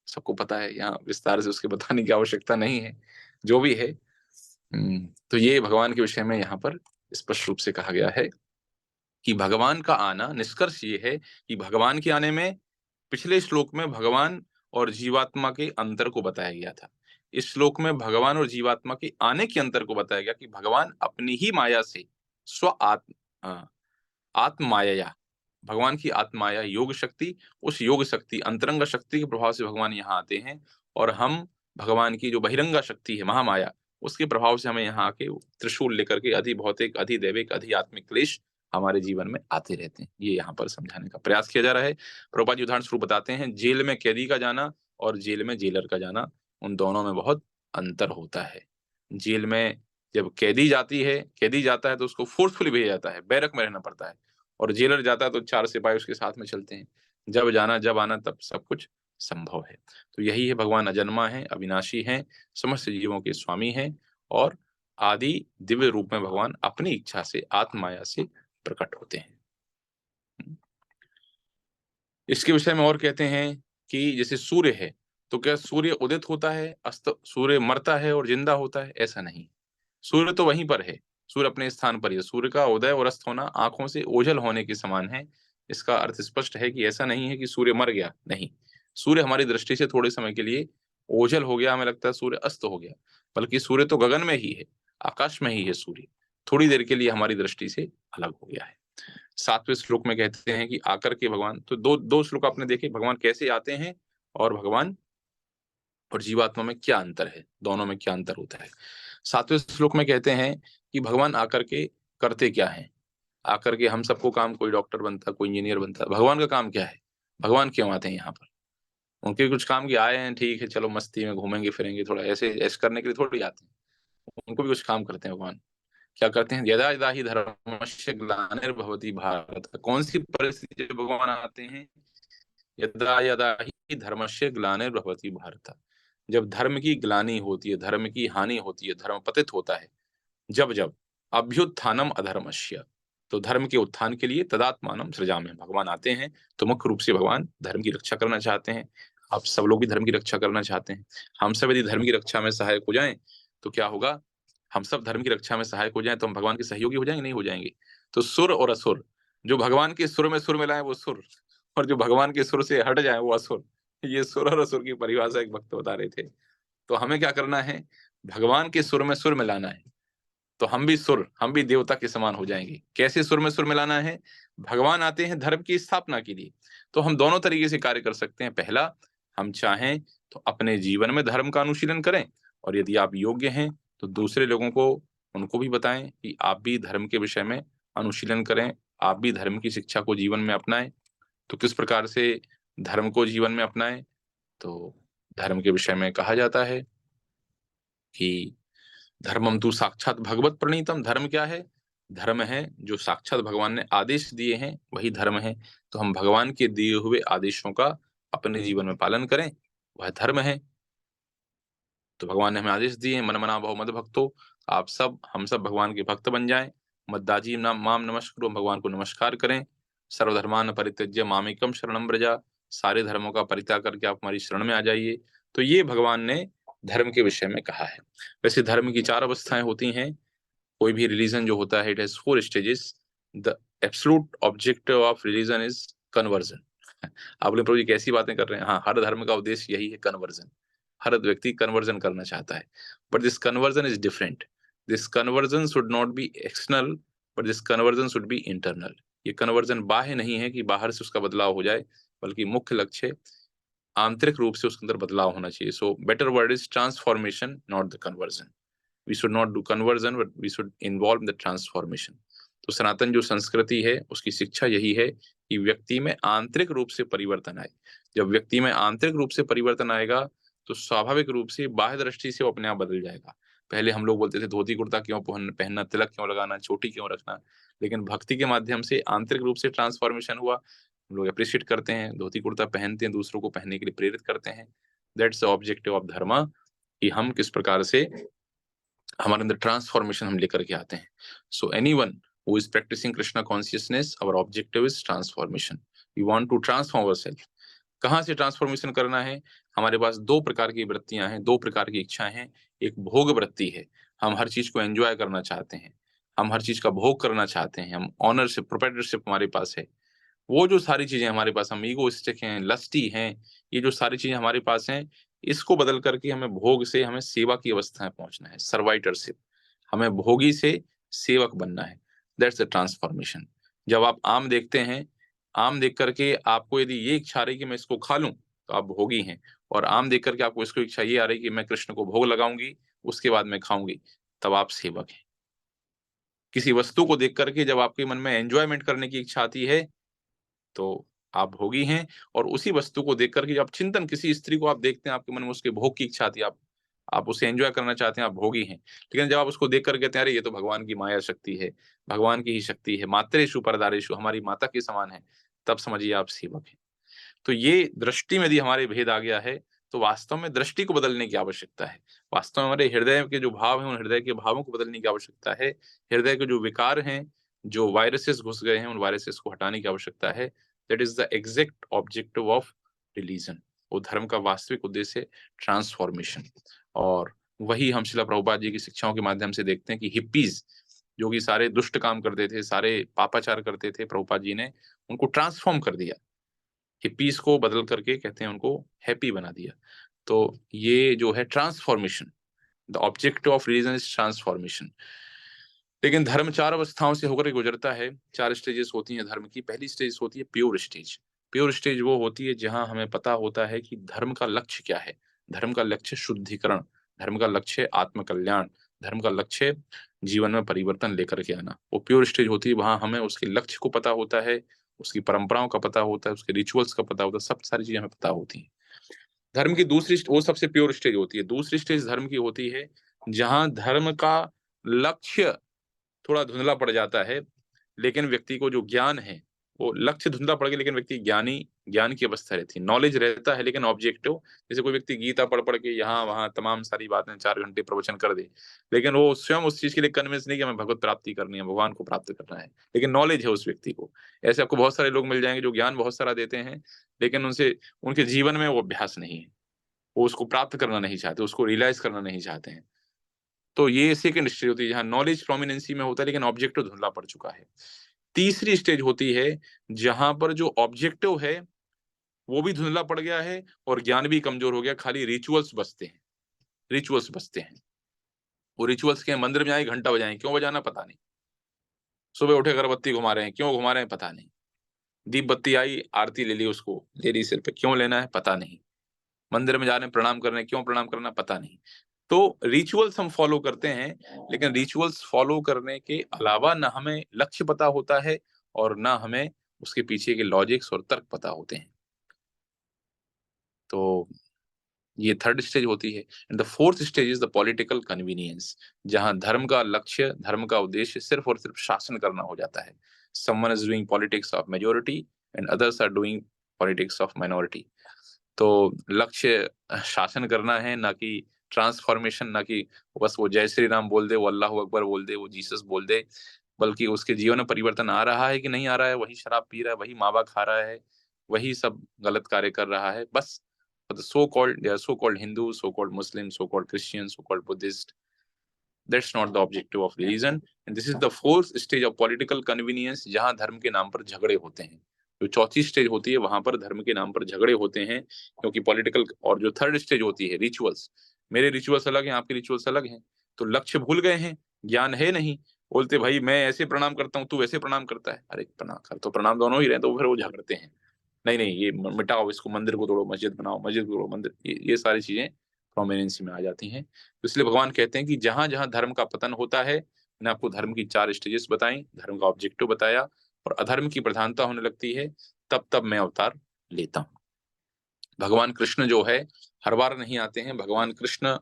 सबको पता है, यहाँ विस्तार से उसके बताने की आवश्यकता नहीं है। जो भी है, तो ये भगवान के विषय में यहाँ पर स्पष्ट रूप से कहा गया है कि भगवान का आना, निष्कर्ष ये है कि भगवान के आने में, पिछले श्लोक में भगवान और जीवात्मा के अंतर को बताया गया था। इस श्लोक में भगवान और जीवात्मा के आने के अंतर को बताया गया कि भगवान अपनी ही माया से स्व आत्म आत्माया, भगवान की आत्माया योग शक्ति, उस योग शक्ति, अंतरंग शक्ति के प्रभाव से भगवान यहाँ आते हैं, और हम भगवान की जो बहिरंगा शक्ति है महामाया, उसके प्रभाव से हमें यहाँ आके त्रिशूल लेकर के अधि भौतिक, अधि दैविक, अधि आत्मिक क्लेश हमारे जीवन में आते रहते हैं। ये यहाँ पर समझाने का प्रयास किया जा रहा है। प्रभुपाद जी उदाहरण स्वरूप बताते हैं, जेल में कैदी का जाना और जेल में जेलर का जाना, उन दोनों में बहुत अंतर होता है। जेल में जब कैदी जाता है तो उसको फोर्सफुली भेजा जाता है, बैरक में रहना पड़ता है, और जेलर जाता है तो 4 सिपाही उसके साथ में चलते हैं। जब जाना जब आना तब सब कुछ संभव है। तो यही है, भगवान अजन्मा है, अविनाशी हैं, समस्त जीवों के स्वामी हैं, और आदि दिव्य रूप में भगवान अपनी इच्छा से आत्माया से प्रकट होते हैं। इसके विषय में और कहते हैं कि जैसे सूर्य है, तो क्या सूर्य उदित होता है, अस्त सूर्य मरता है और जिंदा होता है? ऐसा नहीं, सूर्य तो वहीं पर है, सूर्य अपने स्थान पर ही है। सूर्य का उदय और अस्त होना आंखों से ओझल होने के समान है। इसका अर्थ स्पष्ट है कि ऐसा नहीं है कि सूर्य मर गया, नहीं, सूर्य हमारी दृष्टि से थोड़े समय के लिए ओझल हो गया, हमें लगता है सूर्य अस्त हो गया, बल्कि सूर्य तो गगन में ही है, आकाश में ही है सूर्य, थोड़ी देर के लिए हमारी दृष्टि से अलग हो गया है। 7वें श्लोक में कहते हैं कि आकर के भगवान, तो दो श्लोक आपने देखे, भगवान कैसे आते हैं और भगवान और जीवात्मा में क्या अंतर है, दोनों में क्या अंतर होता है। 7वें श्लोक में कहते हैं कि भगवान आकर के करते क्या है। आकर के हम सबको काम, कोई डॉक्टर बनता, कोई इंजीनियर बनता, भगवान का काम क्या है, भगवान क्यों आते हैं यहाँ पर? उनके कुछ काम की आए हैं, ठीक है, चलो मस्ती में घूमेंगे फिरेंगे, थोड़ा ऐसे ऐसे करने के लिए थोड़ी आते हैं, उनको भी कुछ काम करते हैं भगवान। क्या करते हैं? यदा यदा ही धर्मस्य ग्लानिर्भवति भारत, कौन सी परिस्थिति जब भगवान आते हैं? यदा यदा ही धर्मस्य ग्लानिर्भवति भारत, जब धर्म की ग्लानि होती है, धर्म की हानि होती है, धर्म पतित होता है, जब जब अभ्युत्थानम अधर्मस्य, तो धर्म के उत्थान के लिए तदात्मानम सृजामि, भगवान आते हैं। तो मुख्य रूप से भगवान धर्म की रक्षा करना चाहते हैं। आप सब लोग भी धर्म की रक्षा करना चाहते हैं। हम सब यदि धर्म की रक्षा में सहायक हो जाएं तो क्या होगा? हम सब धर्म की रक्षा में सहायक हो जाएं तो हम भगवान के सहयोगी हो जाएंगे, नहीं हो जाएंगे? तो सुर और असुर, जो भगवान के सुर में सुर मिलाए वो सुर, और जो भगवान के सुर से हट जाए वो असुर। ये सुर और असुर की परिभाषा एक भक्त बता रहे थे। तो हमें क्या करना है? भगवान के सुर में सुर मिलाना है, तो हम भी देवता के समान हो जाएंगे। कैसे सुर में सुर मिलाना है? भगवान आते हैं धर्म की स्थापना के लिए, तो हम दोनों तरीके से कार्य कर सकते हैं। पहला, हम चाहें तो अपने जीवन में धर्म का अनुशीलन करें, और यदि आप योग्य हैं तो दूसरे लोगों को, उनको भी बताएं कि आप भी धर्म के विषय में अनुशीलन करें, आप भी धर्म की शिक्षा को जीवन में अपनाएं। तो किस प्रकार से धर्म को जीवन में अपनाएं? तो धर्म के विषय में कहा जाता है कि धर्मम तु साक्षात भगवत प्रणीतम, धर्म क्या है? धर्म है जो साक्षात भगवान ने आदेश दिए हैं, वही धर्म है। तो हम भगवान के दिए हुए आदेशों का अपने जीवन में पालन करें, वह धर्म है। तो भगवान ने हमें आदेश दिए हैं, मन मना भव मद भक्तो, आप सब, हम सब भगवान के भक्त बन जाएं। मद्दाजी नाम माम नमस्कुरु, हम भगवान को नमस्कार करें। सर्वधर्मान परित्यज्य मामेकम शरणम व्रजा, सारे धर्मों का परित्याग करके आप हमारी शरण में आ जाइए। तो ये भगवान ने धर्म के विषय में कहा है। वैसे धर्म की 4 अवस्थाएं होती हैं। कोई भी रिलीजन जो होता है, it has 4 stages. The absolute objective of religion is conversion. आप बोले प्रभु जी कैसी बातें कर रहे हैं? हाँ, हर धर्म का उद्देश्य यही है, कन्वर्जन। हर व्यक्ति कन्वर्जन करना चाहता है, but this conversion is different. This conversion should not be external, but this conversion should be internal. ये कन्वर्जन बाह्य नहीं है कि बाहर से उसका बदलाव हो जाए, बल्कि मुख्य लक्ष्य आंतरिक रूप से उसके अंदर बदलाव होना चाहिए। So better word is transformation, not the conversion. We should not do conversion, but we should involve the transformation. तो सनातन जो संस्कृति है उसकी शिक्षा यही है कि व्यक्ति में आंतरिक रूप से परिवर्तन आए। जब व्यक्ति में आंतरिक रूप से परिवर्तन आएगा तो स्वाभाविक रूप से बाह्य दृष्टि से वो अपने आप बदल जाएगा। पहले हम लोग बोलते थे धोती कुर्ता क्यों पहनना, तिलक क्यों लगाना, चोटी क्यों रखना, लेकिन भक्ति के माध्यम से आंतरिक रूप से ट्रांसफॉर्मेशन हुआ। हम लोग अप्रिशिएट करते हैं, धोती कुर्ता पहनते हैं, दूसरों को पहनने के लिए प्रेरित करते हैं। दैट्स द ऑब्जेक्टिव ऑफ धर्म, कि हम किस प्रकार से हमारे अंदर ट्रांसफॉर्मेशन हम लेकर के आते हैं। So anyone who is practicing Krishna consciousness, our objective is transformation. We want to transform ourselves. कहाँ से ट्रांसफॉर्मेशन करना है? हमारे पास 2 प्रकार की वृत्तियां हैं, 2 प्रकार की इच्छाएं हैं। एक भोग वृत्ति है, हम हर चीज को एंजॉय करना चाहते हैं, हम हर चीज का भोग करना चाहते हैं, हम ऑनरशिप प्रोप्राइटरशिप हमारे पास है। वो जो सारी चीजें हमारे पास, हम ईगोइस्टिक हैं, लस्टी हैं, ये जो सारी चीजें हमारे पास हैं, इसको बदल करके हमें भोग से हमें सेवा की अवस्था में पहुंचना है, सर्वाइटरशिप। हमें भोगी से सेवक बनना है। That's the transformation. जब आप आम देखते हैं, आम देख करके आपको यदि ये इच्छा रही कि मैं इसको खा लूं, तो आप भोगी हैं। और आम देख करके आपको इसको इच्छा ये आ रही कि मैं कृष्ण को भोग लगाऊंगी, उसके बाद मैं खाऊंगी, तब आप सेवक हैं। किसी वस्तु को देख करके जब आपके मन में एंजॉयमेंट करने की इच्छा आती है, तो आप भोगी हैं। और उसी वस्तु को देख करके जब आप चिंतन, किसी स्त्री को आप देखते हैं, आपके मन में उसके भोग की इच्छा आती है, आप उसे एंजॉय करना चाहते हैं, आप भोगी हैं। लेकिन जब आप उसको देख कर कहते हैं अरे ये तो भगवान की माया शक्ति है, भगवान की ही शक्ति है, मातरेषु परदारेषु, हमारी माता के समान है, तब समझिए आप सेवक हैं। तो ये दृष्टि में यदि हमारे भेद आ गया है, तो वास्तव में दृष्टि को बदलने की आवश्यकता है। वास्तव में हमारे हृदय के जो भाव हैं, उन हृदय के भावों को बदलने की आवश्यकता है। हृदय के जो विकार हैं, जो वायरसेस घुस गए हैं, उन वायरसेस को हटाने की आवश्यकता है। That is the exact objective of religion. वो धर्म का वास्तविक उद्देश्य है ट्रांसफॉर्मेशन। और वही हम शिला प्रभुपाद जी की शिक्षाओं के माध्यम से देखते हैं कि हिप्पीज जो कि सारे दुष्ट काम करते थे, सारे पापाचार करते थे, प्रभुपाद जी ने उनको ट्रांसफॉर्म कर दिया। हिप्पीज को बदल करके कहते हैं उनको हैप्पी बना दिया। तो ये जो है transformation, the objective of religion is transformation. लेकिन धर्म 4 अवस्थाओं से होकर के गुजरता है। 4 स्टेजेस होती हैं धर्म की। पहली स्टेज होती है प्योर स्टेज। प्योर स्टेज वो होती है जहां हमें पता होता है कि धर्म का लक्ष्य क्या है। धर्म का लक्ष्य शुद्धिकरण, धर्म का लक्ष्य आत्मकल्याण, धर्म का लक्ष्य जीवन में परिवर्तन लेकर के आना। वो प्योर स्टेज होती है, वहां हमें उसके लक्ष्य को पता होता है, उसकी परंपराओं का पता होता है, उसके रिचुअल्स का पता होता है, सब सारी चीजें हमें पता होती हैं। धर्म की दूसरी वो सबसे प्योर स्टेज होती है। दूसरी स्टेज धर्म की होती है जहां धर्म का लक्ष्य थोड़ा धुंधला पड़ जाता है, लेकिन व्यक्ति को जो ज्ञान है, वो लक्ष्य धुंधला पड़ गया लेकिन व्यक्ति ज्ञान की अवस्था रहती है, नॉलेज रहता है लेकिन ऑब्जेक्टिव। जैसे कोई व्यक्ति गीता पढ़ पढ़ के यहाँ वहाँ तमाम सारी बातें 4 घंटे प्रवचन कर दे, लेकिन वो स्वयं उस चीज के लिए कन्विंस नहीं कि हमें भगवत प्राप्ति करनी है, भगवान को प्राप्त करना है, लेकिन नॉलेज है उस व्यक्ति को। ऐसे आपको बहुत सारे लोग मिल जाएंगे जो ज्ञान बहुत सारा देते हैं, लेकिन उनसे उनके जीवन में वो अभ्यास नहीं है, वो उसको प्राप्त करना नहीं चाहते, उसको रियलाइज करना नहीं चाहते हैं। तो ये सेकंड स्टेज होती है जहां नॉलेज प्रोमिनेंसी में होता है लेकिन ऑब्जेक्टिव धुंधला पड़ चुका है। तीसरी स्टेज होती है जहां पर जो ऑब्जेक्टिव है वो भी धुंधला पड़ गया है और ज्ञान भी कमजोर हो गया, खाली रिचुअल्स बचते हैं। रिचुअल्स बचते हैं। वो रिचुअल्स के मंदिर में आए, घंटा बजाएं, क्यों बजाना पता नहीं। सुबह उठे अगरबत्ती घुमा रहे हैं, क्यों घुमा रहे हैं पता नहीं। दीप बत्ती आई, आरती ले ली, उसको ले ली सिर पे, क्यों लेना है पता नहीं। मंदिर में जा रहे हैं, प्रणाम कर रहे हैं, क्यों प्रणाम करना पता नहीं। तो रिचुअल्स हम फॉलो करते हैं, लेकिन रिचुअल्स फॉलो करने के अलावा ना हमें लक्ष्य पता होता है और ना हमें उसके पीछे के लॉजिक्स और तर्क पता होते हैं। तो ये थर्ड स्टेज होती है। And the fourth stage is the political convenience, जहां धर्म का लक्ष्य, धर्म का उद्देश्य सिर्फ और सिर्फ शासन करना हो जाता है। Someone is doing politics of majority and others are doing politics of minority. तो लक्ष्य शासन करना है, ना कि ट्रांसफॉर्मेशन, ना कि बस वो जय श्री राम बोल दे, वो अल्लाह अकबर बोल दे, वो जीसस बोल दे, बल्कि उसके जीवन में परिवर्तन आ रहा है कि नहीं आ रहा है। वही शराब पी रहा है, वही मावा खा रहा है, वही सब गलत कार्य कर रहा है, बस so called Hindu, so called Muslim, so called Christian, so called Buddhist. That's not the objective of religion. And this is the fourth stage of political convenience, जहां धर्म के नाम पर झगड़े होते हैं। जो चौथी स्टेज होती है वहां पर धर्म के नाम पर झगड़े होते हैं, क्योंकि पॉलिटिकल। और जो थर्ड स्टेज होती है रिचुअल्स, मेरे रिचुअल्स अलग हैं, आपके रिचुअल्स अलग हैं, तो लक्ष्य भूल गए हैं, ज्ञान है नहीं। बोलते भाई मैं ऐसे प्रणाम करता हूँ, तू वैसे प्रणाम करता है, अरे प्रणाम कर तो प्रणाम दोनों ही रहे, तो फिर वो झगड़ते हैं। नहीं नहीं, ये मिटाओ इसको, मंदिर को तोड़ो मस्जिद बनाओ, मस्जिद को तोड़ो मंदिर, ये सारी चीजें प्रोमिनेंसी में आ जाती हैं। तो इसलिए भगवान कहते हैं कि जहां जहां धर्म का पतन होता है, मैंने आपको धर्म की 4 स्टेजेस बताई, धर्म का ऑब्जेक्टिव बताया, और अधर्म की प्रधानता होने लगती है, तब तब मैं अवतार लेता हूँ। भगवान कृष्ण जो है हर बार नहीं आते हैं। भगवान कृष्ण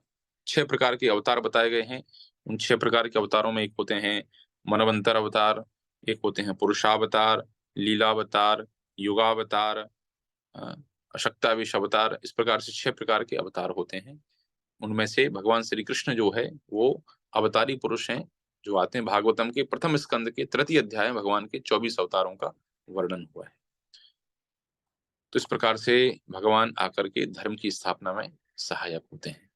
6 प्रकार के अवतार बताए गए हैं। उन 6 प्रकार के अवतारों में एक होते हैं मनवंतर अवतार, एक होते हैं पुरुषावतार, लीलावतार, युगावतार, अशक्ताविश अवतार। इस प्रकार से 6 प्रकार के अवतार होते हैं। उनमें से भगवान श्री कृष्ण जो है वो अवतारी पुरुष हैं, जो आते हैं। भागवतम के प्रथम स्कंद के तृतीय अध्याय में भगवान के 24 अवतारों का वर्णन हुआ है। तो इस प्रकार से भगवान आकर के धर्म की स्थापना में सहायक होते हैं।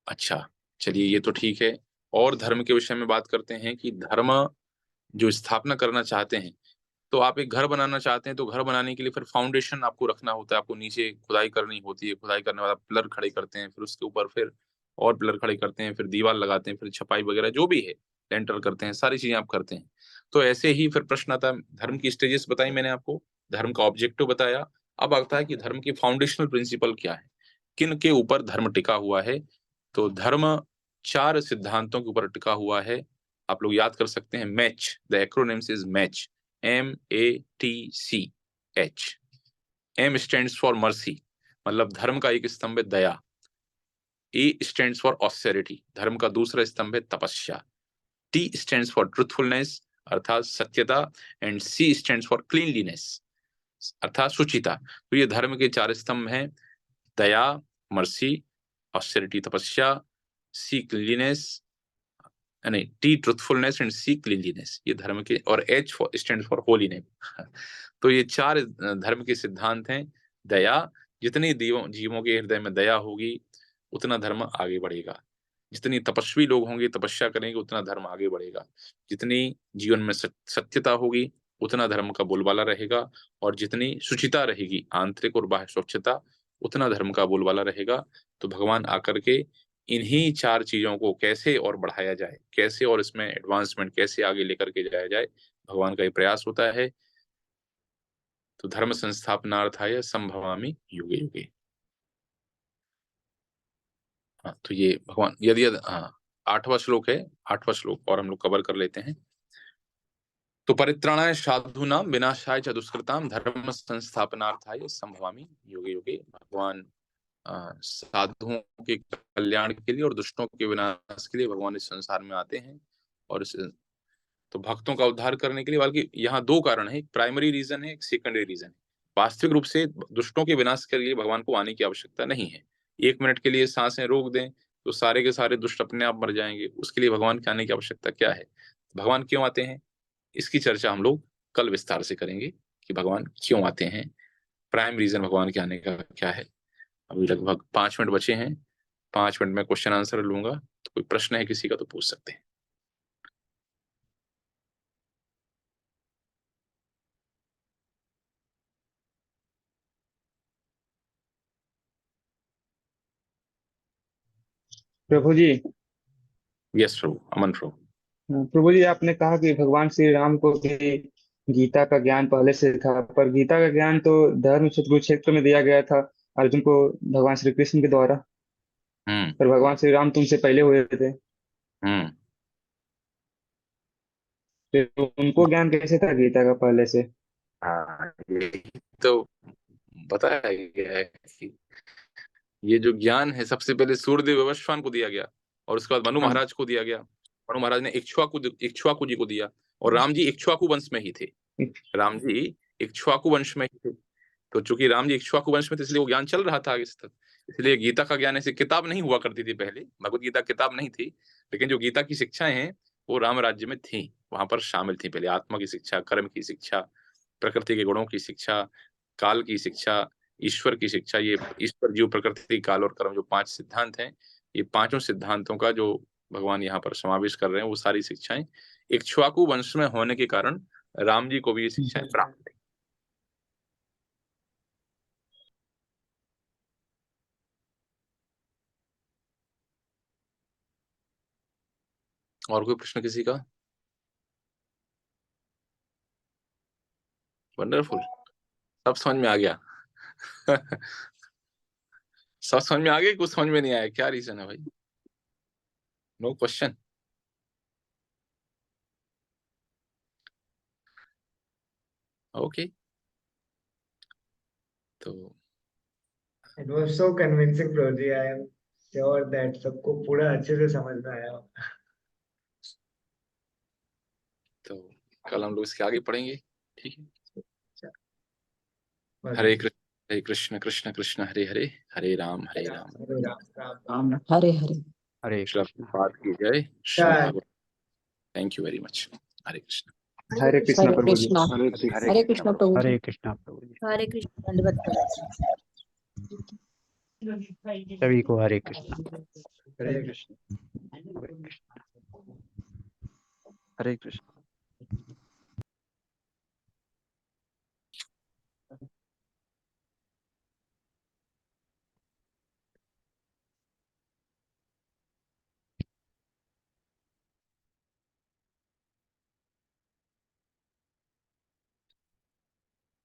अच्छा, चलिए ये तो ठीक है। और धर्म के विषय में बात करते हैं कि धर्म जो स्थापना करना चाहते हैं, तो आप एक घर बनाना चाहते हैं, तो घर बनाने के लिए फिर फाउंडेशन आपको रखना होता है, आपको नीचे खुदाई करनी होती है। खुदाई करने वाला पिलर खड़े करते हैं, फिर उसके ऊपर फिर और पिलर खड़े करते हैं, फिर दीवार लगाते हैं, फिर छपाई वगैरह जो भी है, लेंटर करते हैं, सारी चीजें आप करते हैं। तो ऐसे ही फिर प्रश्न आता है, धर्म की स्टेजेस बताई मैंने आपको, धर्म का ऑब्जेक्टिव बताया। अब आता है कि धर्म की फाउंडेशनल प्रिंसिपल क्या है, किन के ऊपर धर्म टिका हुआ है। तो धर्म 4 सिद्धांतों के ऊपर टिका हुआ है। आप लोग याद कर सकते हैं, match, the acronyms is match, MATCH। M stands for mercy, मतलब धर्म का एक स्तंभ है दया। ए स्टैंड्स फॉर ऑस्टेरिटी, धर्म का दूसरा स्तंभ है तपस्या। टी स्टैंड्स फॉर ट्रूथफुलनेस अर्थात सत्यता, and C stands for cleanliness अर्थात शुचिता। तो ये धर्म के चार स्तंभ हैं, दया मर्सी, ऑस्टेरिटी तपस्या, सी क्लीनलीनेस यानी T truthfulness and C cleanliness, ये धर्म के, और एच स्टैंड फॉर होलीनेस। तो ये चार धर्म के सिद्धांत हैं। दया, जितनी जीवों के हृदय में दया होगी उतना धर्म आगे बढ़ेगा। जितनी तपस्वी लोग होंगे, तपस्या करेंगे, उतना धर्म आगे बढ़ेगा। जितनी जीवन में सत्यता होगी उतना धर्म का बोलबाला रहेगा, और जितनी शुचिता रहेगी, आंतरिक और बाह्य स्वच्छता, उतना धर्म का बोलबाला रहेगा। तो भगवान आकर के इन्हीं चार चीजों को कैसे और बढ़ाया जाए, कैसे और इसमें एडवांसमेंट कैसे आगे लेकर के जाया जाए, भगवान का ये प्रयास होता है। तो धर्म संस्थापनार्थाय संभवामि युगे युगे। हाँ, तो ये भगवान यदि हाँ 8वां श्लोक है, 8वां श्लोक और हम लोग कवर कर लेते हैं। तो परित्राणाय साधूनाम विनाशाय च दुष्कृताम धर्म संस्थापनार्थाय संभवामि युगे युगे। भगवान साधुओं के कल्याण के लिए और दुष्टों के विनाश के लिए भगवान इस संसार में आते हैं, और इस तो भक्तों का उद्धार करने के लिए। बल्कि यहाँ दो कारण है, एक प्राइमरी रीजन है, एक सेकेंडरी रीजन है। वास्तविक रूप से दुष्टों के विनाश के लिए भगवान को आने की आवश्यकता नहीं है। 1 मिनट के लिए सांसें रोक दें तो सारे के सारे दुष्ट अपने आप मर जाएंगे, उसके लिए भगवान के आने की आवश्यकता क्या है? भगवान क्यों आते हैं, इसकी चर्चा हम लोग कल विस्तार से करेंगे कि भगवान क्यों आते हैं, प्राइम रीजन भगवान के आने का क्या है। अभी लगभग 5 मिनट बचे हैं, 5 मिनट में क्वेश्चन आंसर लूंगा। तो कोई प्रश्न है किसी का तो पूछ सकते हैं। प्रभु जी। यस प्रभु, अमन प्रभु। प्रभु जी, आपने कहा कि भगवान श्री राम को भी गीता का ज्ञान पहले से था, पर गीता का ज्ञान तो धर्म कुरुक्षेत्र में दिया गया था अर्जुन को भगवान श्री कृष्ण के द्वारा। हम्म पर भगवान श्री राम तुमसे पहले हुए थे, हम्म तो उनको ज्ञान कैसे था गीता का पहले से? हाँ, यही तो बताया गया है कि ये जो ज्ञान है सबसे पहले सूर्यदेव वशिष्ठान को दिया गया, और उसके बाद मनु हाँ। महाराज को दिया गया। मनु महाराज ने इक्ष्वाकु जी को दिया, और राम जी इक्ष्वाकु वंश में ही थे। राम जी इक्ष्वाकु वंश में ही थे। तो चूंकि राम जी इक्ष्वाकु वंश में थे, इसलिए वो ज्ञान चल रहा था आगे तक। इसलिए गीता का ज्ञान ऐसी किताब नहीं हुआ करती थी पहले, भगवत गीता किताब नहीं थी, लेकिन जो गीता की शिक्षाएं हैं वो राम राज्य में थी, वहां पर शामिल थी। पहले आत्मा की शिक्षा, कर्म की शिक्षा, प्रकृति के गुणों की शिक्षा, काल की शिक्षा, ईश्वर की शिक्षा। ये ईश्वर, जीव, प्रकृति, काल और कर्म, जो 5 सिद्धांत हैं, ये पांचों सिद्धांतों का जो भगवान यहाँ पर समावेश कर रहे हैं, वो सारी शिक्षाएं इक्ष्वाकु वंश में होने के कारण राम जी को भी ये शिक्षाएं प्राप्त थी। और कोई प्रश्न किसी का? वंडरफुल, सब समझ में आ गया। सब समझ में आ गया, कुछ समझ में नहीं आया? क्या रीजन है भाई? No question? ओके, तो It was so convincing, Prabhuji. I am sure that सबको पूरा अच्छे से समझ में आया। तो कल हम लोग इसके आगे पढ़ेंगे, ठीक है? बस। हरे कृष्ण कृष्ण कृष्ण हरे हरे, हरे राम हरे राम राम हरे हरे। हरे श्रील कृष्ण। प्रभुपाद की जय। श्रील भगवत, थैंक यू वेरी मच। हरे कृष्ण। हरे कृष्ण हरे प्रभु जी। कृष्णा। हरे कृष्णा प्रभु जी। हरे कृष्णा प्रभु जी। हरे कृष्ण। दंडवत प्रणाम। सभी को हरे कृष्णा। हरे कृष्ण। हरे कृष्णा। हरे कृष्ण।